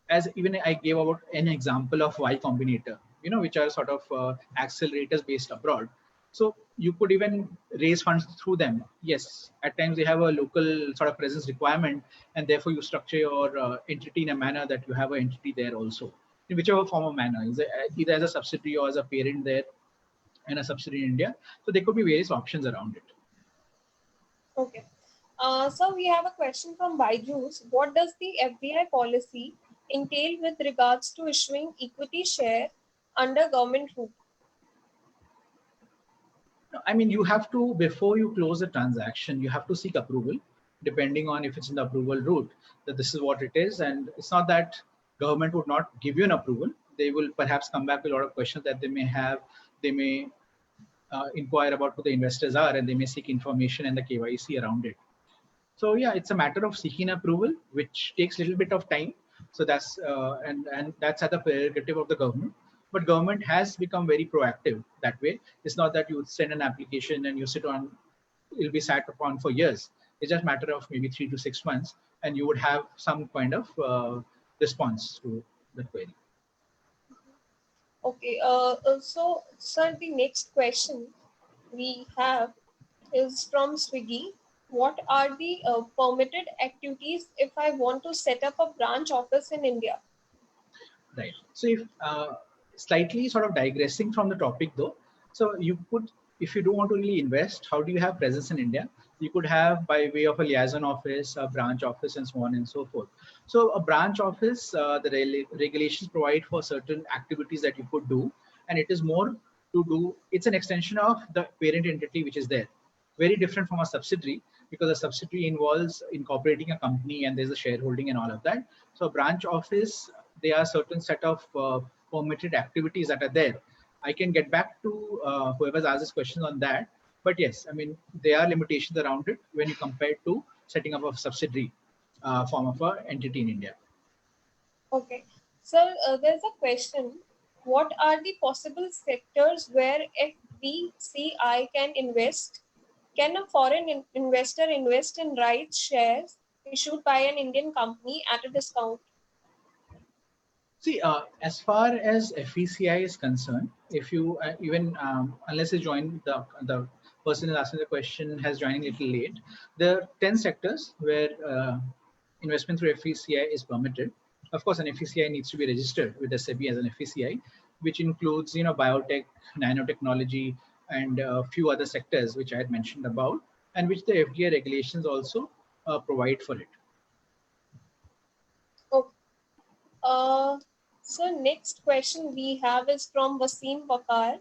as even I gave about an example of Y Combinator, which are sort of accelerators based abroad. So you could even raise funds through them. Yes, at times they have a local sort of presence requirement, and therefore you structure your entity in a manner that you have an entity there also, in whichever form of manner, either as a subsidiary or as a parent there and a subsidiary in India. So there could be various options around it. Okay. So we have a question from Byju's. What does the FDI policy entail with regards to issuing equity share under government route? I mean, you have to, before you close a transaction, you have to seek approval, depending on if it's in the approval route, that this is what it is. And it's not that government would not give you an approval. They will perhaps come back with a lot of questions that they may have. They may inquire about who the investors are, and they may seek information and the KYC around it. So yeah, it's a matter of seeking approval, which takes a little bit of time. So that's and that's at the prerogative of the government. But government has become very proactive that way. It's not that you send an application and you sit on, it'll be sat upon for years. It's just a matter of maybe 3 to 6 months, and you would have some kind of response to the query. Okay. Sir, the next question we have is from Swiggy. What are the permitted activities if I want to set up a branch office in India? Right. So if slightly sort of digressing from the topic though, so you could, if you don't want to really invest, how do you have presence in India? You could have by way of a liaison office, a branch office, and so on and so forth. So a branch office, the regulations provide for certain activities that you could do, and it is more to do. It's an extension of the parent entity which is there. Very different from a subsidiary, because a subsidiary involves incorporating a company and there's a shareholding and all of that. So a branch office, there are certain set of permitted activities that are there. I can get back to whoever's asked this question on that. But yes, I mean, there are limitations around it when you compare to setting up a subsidiary form of an entity in India. Okay. So there's a question. What are the possible sectors where FVCI can invest? Can a foreign investor invest in rights shares issued by an Indian company at a discount? See, as far as FECI is concerned, if you even unless you join the person who asking the question has joined a little late, there are 10 sectors where investment through FECI is permitted. Of course, an FECI needs to be registered with the SEBI as an FECI, which includes biotech, nanotechnology, and a few other sectors which I had mentioned about, and which the FDA regulations also provide for it. Okay. So next question we have is from Wasim Bakar.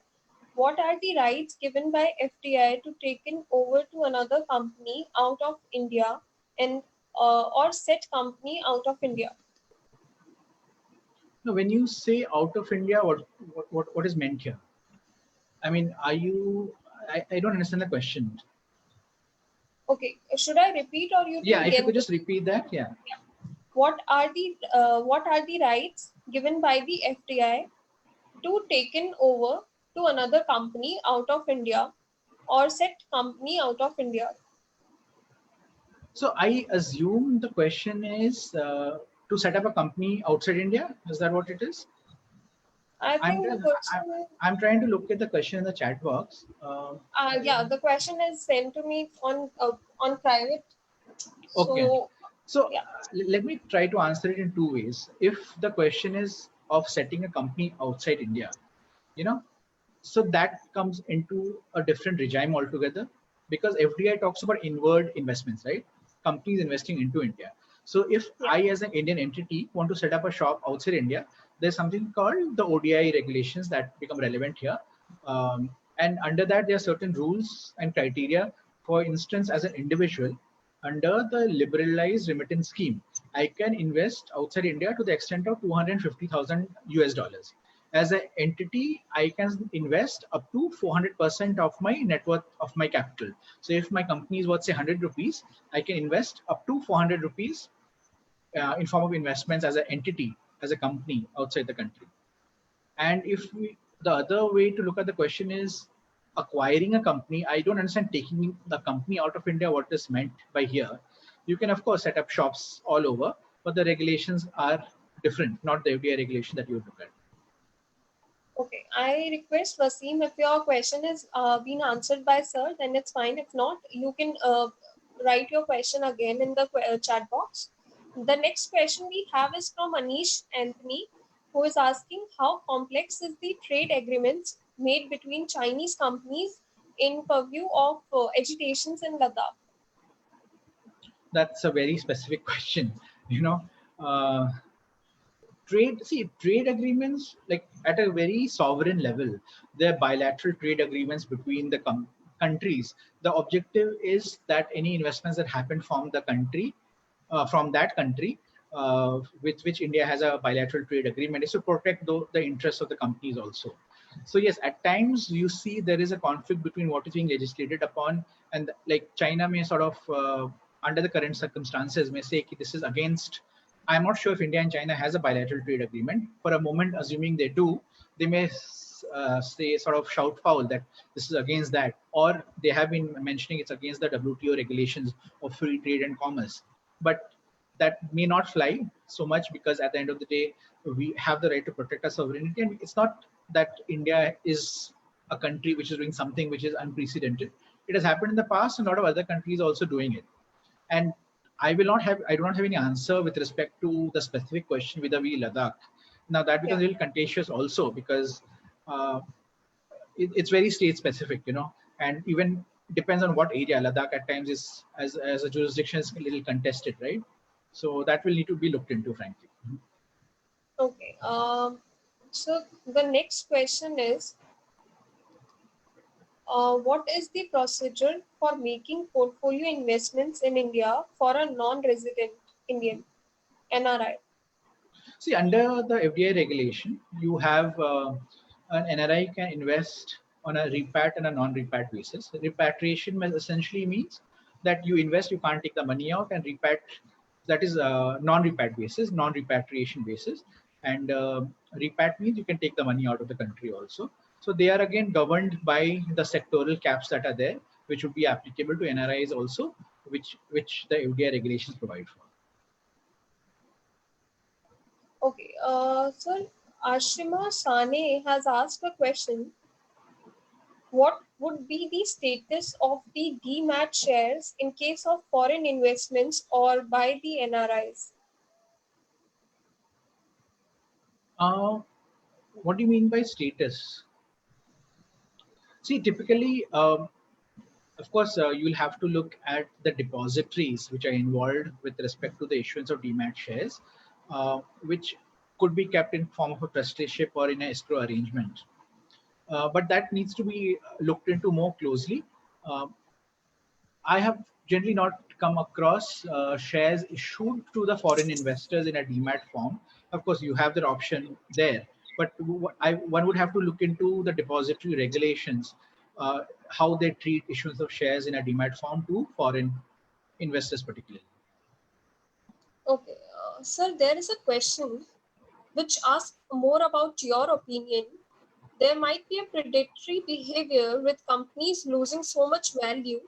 What are the rights given by FDI to taken over to another company out of India and or set company out of India? Now, when you say out of India, what is meant here? I mean, are you? I don't understand the question. Okay, should I repeat or you Yeah, can if you get could just repeat that, yeah. what are the rights given by the FDI to taken over to another company out of India or set company out of India? So I assume the question is to set up a company outside India. Is that what it is? I I'm think the question, I'm trying to look at the question in the chat box. yeah, the question is sent to me on private. Okay. So So yeah, let me try to answer it in two ways. If the question is of setting a company outside India, you know, so that comes into a different regime altogether, because FDI talks about inward investments, right? Companies investing into India. So if yeah, I, as an Indian entity, want to set up a shop outside India, there's something called the ODI regulations that become relevant here. And under that, there are certain rules and criteria. For instance, as an individual, under the liberalized remittance scheme, I can invest outside India to the extent of 250,000 US dollars. As an entity, I can invest up to 400% of my net worth of my capital. So if my company is worth say 100 rupees, I can invest up to 400 rupees in form of investments as an entity, as a company outside the country. And if the other way to look at the question is acquiring a company, I don't understand taking the company out of India, what is meant by here. You can, of course, set up shops all over, but the regulations are different, not the FDA regulation that you would look at. okay. I request Wasim, if your question is been answered by sir, then it's fine. If not, you can write your question again in the chat box. The next question we have is from Anish Anthony, who is asking how complex is the trade agreements made between Chinese companies in purview of agitations in Ladakh. That's a very specific question. You know, uh, trade agreements, like at a very sovereign level, they're bilateral trade agreements between the countries. The objective is that any investments that happen from the country, from that country, with which India has a bilateral trade agreement, is to protect the interests of the companies also. So yes, at times you see there is a conflict between what is being legislated upon, and like China may sort of, under the current circumstances, may say this is against. I'm not sure if India and China has a bilateral trade agreement. For a moment, assuming they do, they may say, sort of shout foul that this is against that, or they have been mentioning it's against the WTO regulations of free trade and commerce. But that may not fly so much, because at the end of the day, we have the right to protect our sovereignty, and it's not that India is a country which is doing something which is unprecedented. It has happened in the past, and a lot of other countries also doing it. And I do not have any answer with respect to the specific question vis-a-vis Ladakh. Now that Yeah. becomes a little contentious also, because uh, it's very state specific, and even depends on what area. Ladakh at times is, as a jurisdiction, is a little contested, right? So that will need to be looked into, frankly. Okay. So the next question is, What is the procedure for making portfolio investments in India for a non-resident Indian NRI? See, under the FDI regulation, you have an NRI can invest on a repat and a non-repat basis. Repatriation essentially means that you invest, you can't take the money out, and repat, that is non-repat basis, non-repatriation basis. And repat means you can take the money out of the country also. So they are again governed by the sectoral caps that are there, which would be applicable to NRIs also, which the FDI regulations provide for. Okay, sir, Ashrima Sane has asked a question. What would be the status of the demat shares in case of foreign investments or by the NRIs? Uh, what do you mean by status? See, typically, of course, you'll have to look at the depositories which are involved with respect to the issuance of demat shares, which could be kept in form of a trusteeship or in a escrow arrangement. But that needs to be looked into more closely. Uh, I have generally not come across shares issued to the foreign investors in a demat form. Of course, you have that option there, but one would have to look into the depository regulations, how they treat issuance of shares in a demat form to foreign investors, particularly. Okay, sir, there is a question which asks more about your opinion. There might be a predatory behavior with companies losing so much value.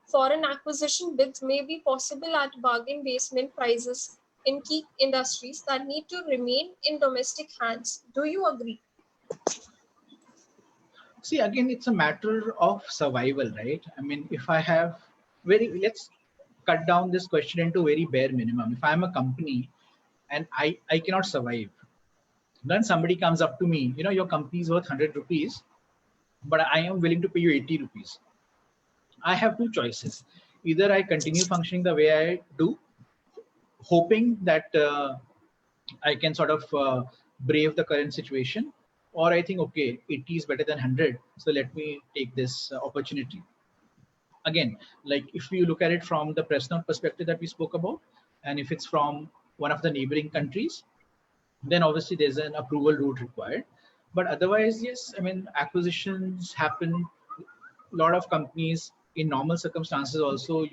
Foreign acquisition bids may be possible at bargain basement prices in key industries that need to remain in domestic hands. Do you agree? See, again, it's a matter of survival, right? I mean, if I have let's cut down this question into very bare minimum. If I'm a company and I cannot survive, then somebody comes up to me, your company is worth 100 rupees, but I am willing to pay you 80 rupees. I have two choices. Either I continue functioning the way I do, hoping that I can sort of brave the current situation, or I think, okay, 80 is better than 100, so let me take this opportunity. Again, like if you look at it from the personal perspective that we spoke about, and if it's from one of the neighboring countries, then obviously there's an approval route required. But otherwise, yes, I mean, acquisitions happen. A lot of companies in normal circumstances also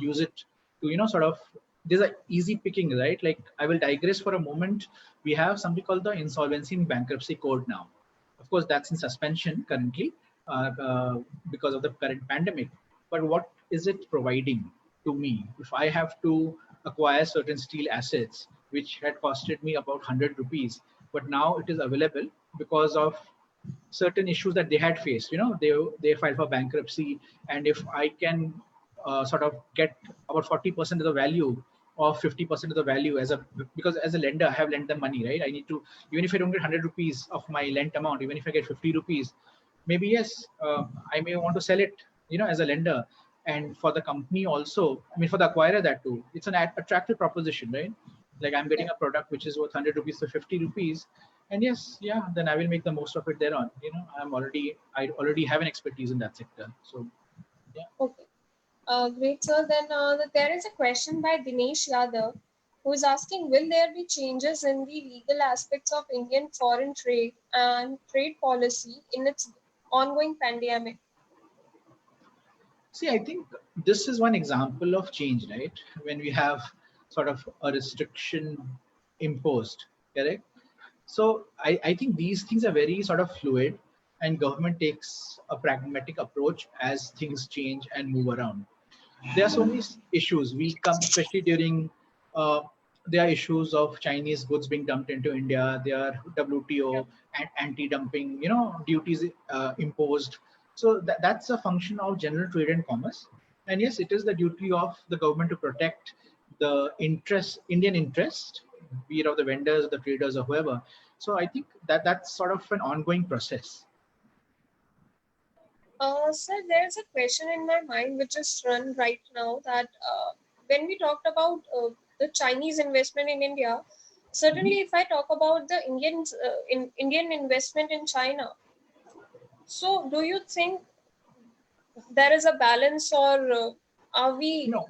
use it to, sort of, there's a easy picking, right? Like, I will digress for a moment. We have something called the Insolvency and Bankruptcy Code now. Of course, that's in suspension currently because of the current pandemic. But what is it providing to me? If I have to acquire certain steel assets, which had costed me about 100 rupees, but now it is available because of certain issues that they had faced. They filed for bankruptcy, and if I can sort of get about 40% of the value or 50% of the value because as a lender I have lent them money, right? I need to, even if I don't get 100 rupees of my lent amount, even if I get 50 rupees, maybe yes, I may want to sell it, as a lender. And for the company also, I mean, for the acquirer, that too, it's an attractive proposition, right? Like, I'm getting Yeah. a product which is worth 100 rupees to 50 rupees, and yes, yeah, then I will make the most of it thereon. I already have an expertise in that sector, so yeah. Okay. Great, sir. Then there is a question by Dinesh Yadav who is asking, will there be changes in the legal aspects of Indian foreign trade and trade policy in its ongoing pandemic? See, I think this is one example of change, right? When we have sort of a restriction imposed, correct? So I think these things are very sort of fluid, and government takes a pragmatic approach as things change and move around. There are so many issues we come, especially during uh, there are issues of Chinese goods being dumped into India. There are WTO and anti-dumping, duties imposed. So that's a function of general trade and commerce. And yes, it is the duty of the government to protect the Indian interest, be it of the vendors, the traders, or whoever. So I think that's sort of an ongoing process. Sir, there's a question in my mind which is run right now that when we talked about the Chinese investment in India, Mhm. certainly if I talk about the Indian investment in China, So do you think there is a balance, or are we? No,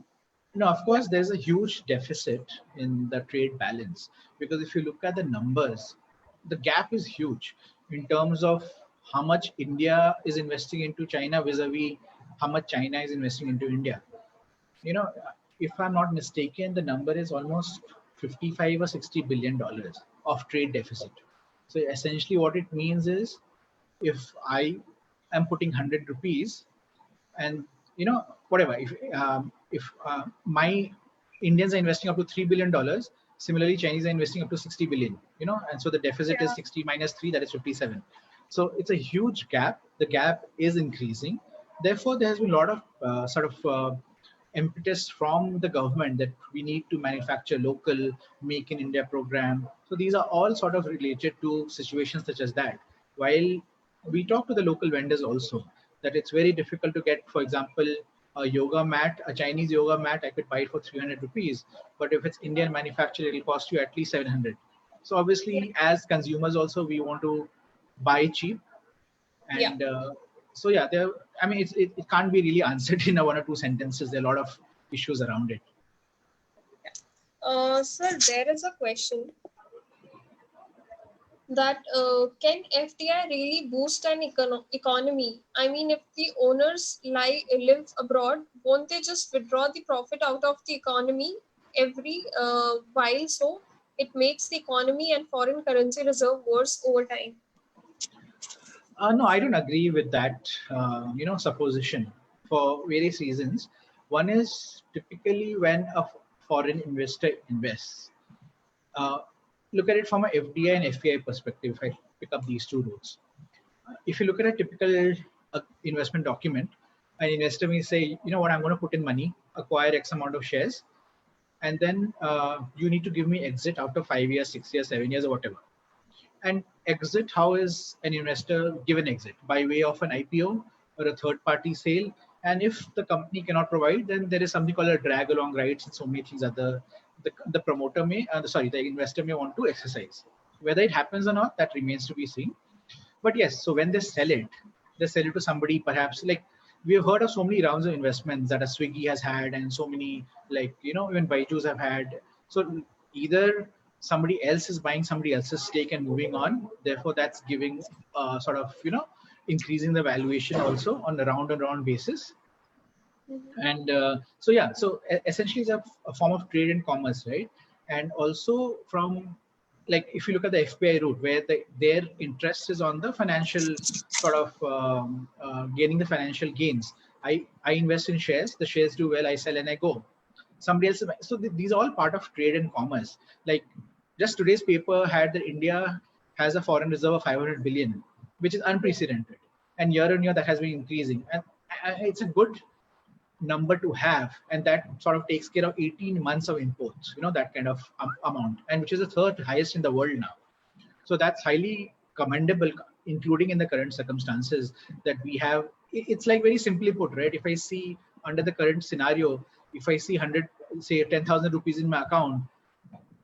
no, of Yeah, course, there's a huge deficit in the trade balance because if you look at the numbers, the gap is huge in terms of how much India is investing into China vis-a-vis how much China is investing into India. You know, if I'm not mistaken, the number is almost 55 or 60 billion dollars of trade deficit. So essentially, what it means is if I am putting 100 rupees and whatever if my Indians are investing up to $3 billion, similarly Chinese are investing up to 60 billion, and so the deficit is yeah, 60 minus 3, that is 57. So it's a huge gap. The gap is increasing. Therefore there has been a lot of sort of impetus from the government that we need to manufacture local, make in India program. So these are all sort of related to situations such as that. While we talk to the local vendors also, that it's very difficult to get, for example, a yoga mat, a Chinese yoga mat, I could buy it for 300 rupees, but if it's Indian manufactured, it'll cost you at least 700. So yeah, obviously, as consumers also, we want to buy cheap. yeah. And so yeah, there, I mean, it can't be really answered in a one or two sentences. There are a lot of issues around it. Sir, there is a question that can FDI really boost an economy? I mean, if the owners live abroad, won't they just withdraw the profit out of the economy every while? So it makes the economy and foreign currency reserve worse over time. No, I don't agree with that, supposition for various reasons. One is typically when a foreign investor invests, uh, look at it from a FDI and FPI perspective. If I pick up these two routes, if you look at a typical investment document, an investor may say, you know what, I'm going to put in money, acquire X amount of shares, and then you need to give me exit after 5 years, 6 years, 7 years, or whatever. And exit, how is an investor given exit? By way of an IPO or a third party sale. And if the company cannot provide, then there is something called a drag along rights and so many things other the promoter may, the investor may want to exercise. Whether it happens or not, that remains to be seen. But yes, so when they sell it to somebody, perhaps like we have heard of so many rounds of investments that a Swiggy has had, and so many, like, even Byju's have had. So either somebody else is buying somebody else's stake and moving on. Therefore, that's giving sort of, increasing the valuation also on a round and round basis. Mhm. And so yeah, so essentially it's a form of trade and commerce, right? And also from, like, if you look at the FPI route, where their interest is on the financial sort of gaining the financial gains. I invest in shares, the shares do well, I sell and I go. Somebody else, so these are all part of trade and commerce. Like, just today's paper had that India has a foreign reserve of 500 billion, which is Yeah. unprecedented, and year on year that has been increasing. And it's a good number to have, and that sort of takes care of 18 months of imports, that kind of amount, and which is the third highest in the world now. So that's highly commendable, including in the current circumstances that we have. It's like, very simply put, right? If I see, under the current scenario, if I see 100, say 10,000 rupees in my account,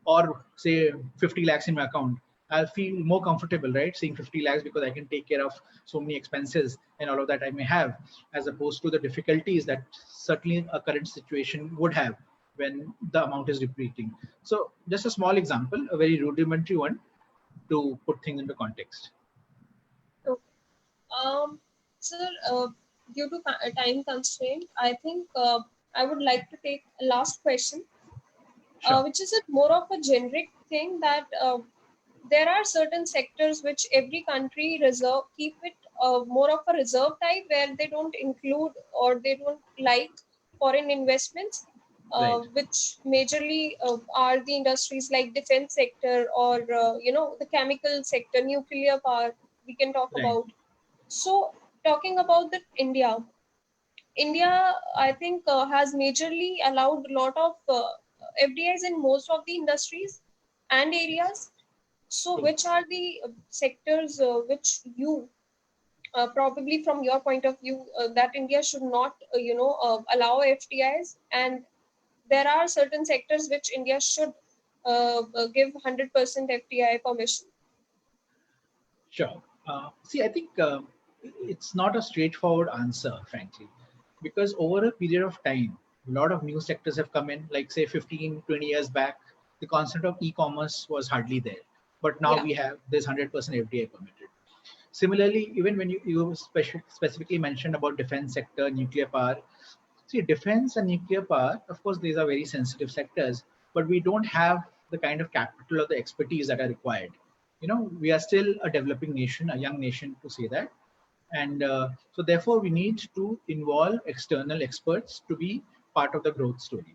or say 50 lakhs in my account, I'll feel more comfortable, right? Seeing 50 lakhs, because I can take care of so many expenses and all of that I may have, as opposed to the difficulties that certainly a current situation would have when the amount is depleting. So just a small example, a very rudimentary one, to put things into context. Okay. Sir, due to time constraint, I think I would like to take a last question, Sure. which is a more of a generic thing that there are certain sectors which every country reserve keep it more of a reserve type, where they don't include or they don't like foreign investments, Right. which majorly are the industries like defense sector, or the chemical sector, nuclear power we can talk Right. about. So talking about the India, I think, has majorly allowed a lot of FDIs in most of the industries and areas. So, True. which are the sectors which you, probably from your point of view, that India should not, allow FDIs, and there are certain sectors which India should give 100% FDI permission. Sure. See, I think it's not a straightforward answer, frankly, because over a period of time, a lot of new sectors have come in, like say 15, 20 years back, the concept of e-commerce was hardly there. But now Yeah, we have this 100% FDI permitted. Similarly, even when you specifically mentioned about defense sector, nuclear power, see, defense and nuclear power, of course, these are very sensitive sectors, but we don't have the kind of capital or the expertise that are required. We are still a developing nation, a young nation to say that. And so therefore, we need to involve external experts to be part of the growth story.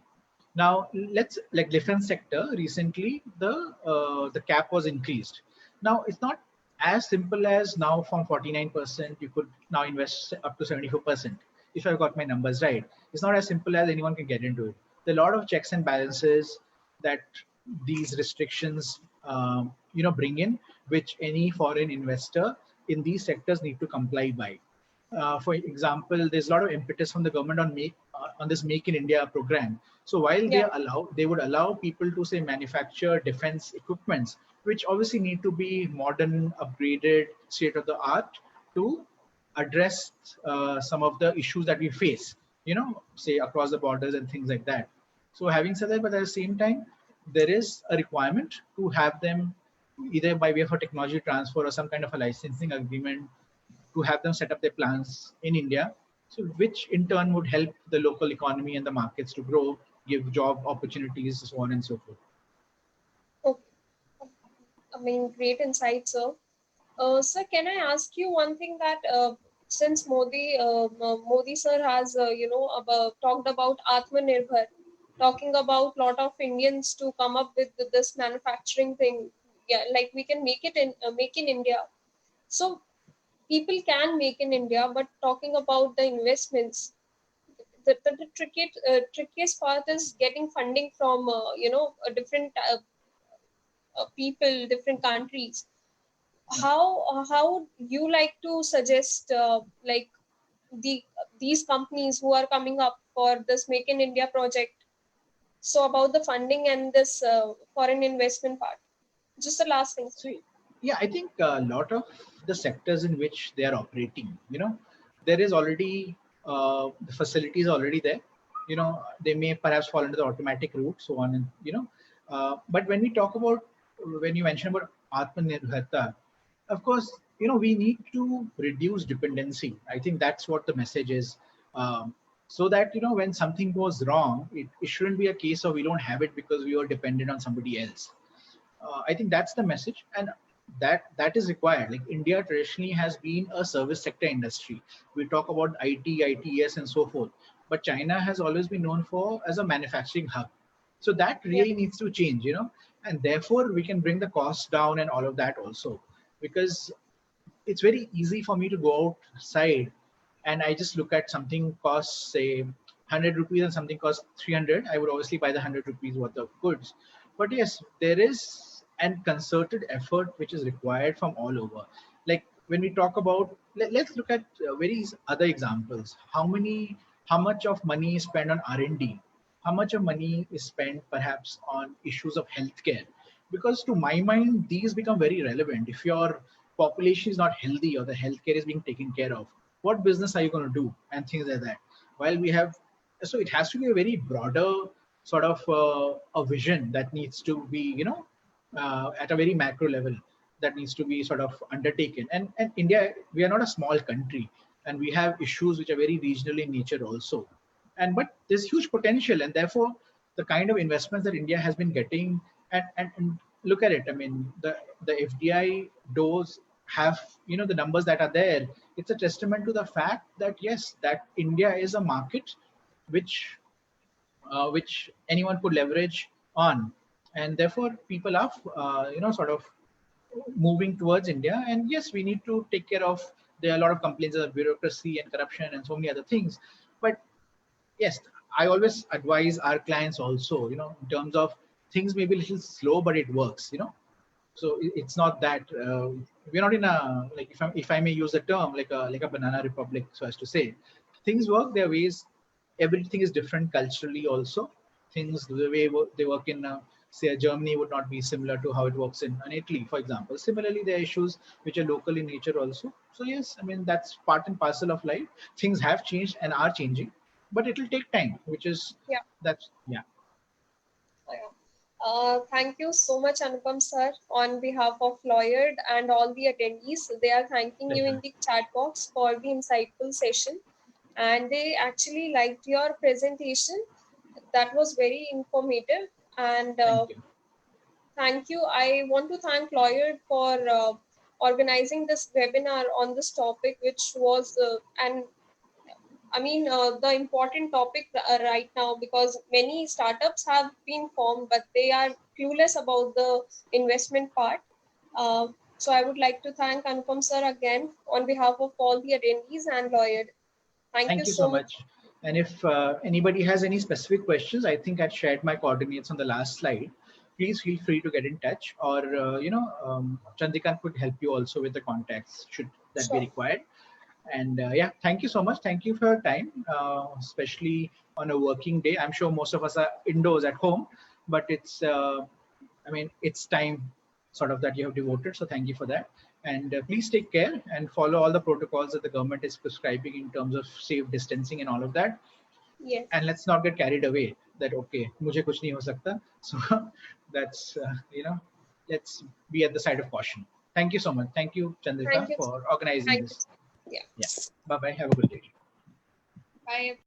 Now, let's like defense sector. Recently, the cap was increased. Now, it's not as simple as now from 49% you could now invest up to 74%. If I've got my numbers right, it's not as simple as anyone can get into it. There are a lot of checks and balances that these restrictions, bring in, which any foreign investor in these sectors need to comply by. For example, there's a lot of impetus from the government on this Make in India program. So while yeah, they would allow people to say manufacture defense equipments, which obviously need to be modern, upgraded, state of the art to address some of the issues that we face, say across the borders and things like that. So having said that, but at the same time, there is a requirement to have them either by way of a technology transfer or some kind of a licensing agreement to have them set up their plants in India, so which in turn would help the local economy and the markets to grow, give job opportunities, so on and so forth. okay. I mean, great insight, sir. Sir, can I ask you one thing that since Modi sir has talked about Atmanirbhar, talking about lot of Indians to come up with this manufacturing thing, yeah, like we can make in India. So people can make in India, but talking about the investments, the trickiest part is getting funding from a different people, different countries. How would you like to suggest like the these companies who are coming up for this Make in India project? So about the funding and this foreign investment part. Just the last thing, sir. See, yeah, I think a lot of the sectors in which they are operating, there is already the facilities already there. They may perhaps fall into the automatic route, so on, and but when we talk about when you mention about Atmanirbharta, of course, we need to reduce dependency. I think that's what the message is. So that when something goes wrong, it shouldn't be a case of we don't have it because we are dependent on somebody else. I think that's the message, and that is required. Like India traditionally has been a service sector industry. We talk about IT, ITS, and so forth, but China has always been known for as a manufacturing hub. So that Yeah, really needs to change, and therefore we can bring the costs down and all of that also, because it's very easy for me to go outside and I just look at something costs say 100 rupees and something costs 300. I would obviously buy the 100 rupees worth of goods. But yes, there is an concerted effort which is required from all over. Like when we talk about, let's look at very other examples. How much of money is spent on R&D? How much of money is spent perhaps on issues of healthcare? Because to my mind, these become very relevant. If your population is not healthy or the healthcare is being taken care of, what business are you going to do and things like that? While we have, so it has to be a very broader sort of a vision that needs to be, at a very macro level, that needs to be sort of undertaken. And India, we are not a small country, and we have issues which are very regional in nature also. And but there's huge potential, and therefore the kind of investments that India has been getting, and look at it. I mean, the FDI doors have, the numbers that are there. It's a testament to the fact that yes, that India is a market which which anyone could leverage on, and therefore people are sort of moving towards India. And yes, we need to take care of. There are a lot of complaints of bureaucracy and corruption and so many other things, but yes, I always advise our clients also, in terms of things may be a little slow, but it works, So it's not that we're not in a, like, if I may use the term, like a banana republic, so as to say, things work their ways. Everything is different culturally also. Things the way they work in say Germany would not be similar to how it works in Italy, for example. Similarly, there are issues which are local in nature also. So yes, I mean, that's part and parcel of life. Things have changed and are changing, but it will take time, which is, Yeah. that's, yeah. Thank you so much, Anupam sir, on behalf of Lawyered and all the attendees. They are thanking you in Pleasure. the chat box for the insightful session, and they actually liked your presentation. That was very informative, and Thank you. thank you. I want to thank Lawyered for organizing this webinar on this topic, which was an the important topic right now, because many startups have been formed, but they are clueless about the investment part. Uh, so I would like to thank Anupam sir again on behalf of all the attendees and Lawyered. Thank you Thank you so so much. much. And if anybody has any specific questions, I think I shared my coordinates on the last slide. Please feel free to get in touch, or Chandrikan could help you also with the contacts should that be Sure. required. And yeah, thank you so much. Thank you for your time, especially on a working day. I'm sure most of us are indoors at home, but it's time sort of that you have devoted. So thank you for that. And please take care and follow all the protocols that the government is prescribing in terms of safe distancing and all of that. Yes. And let's not get carried away that, okay, mujhe kuch nahi ho sakta. So that's, let's be at the side of caution. Thank you so much. Thank you, Chandrika, Thank you. for organizing Thank you. this. Yeah. Yeah. Bye-bye. Have a good day. Bye.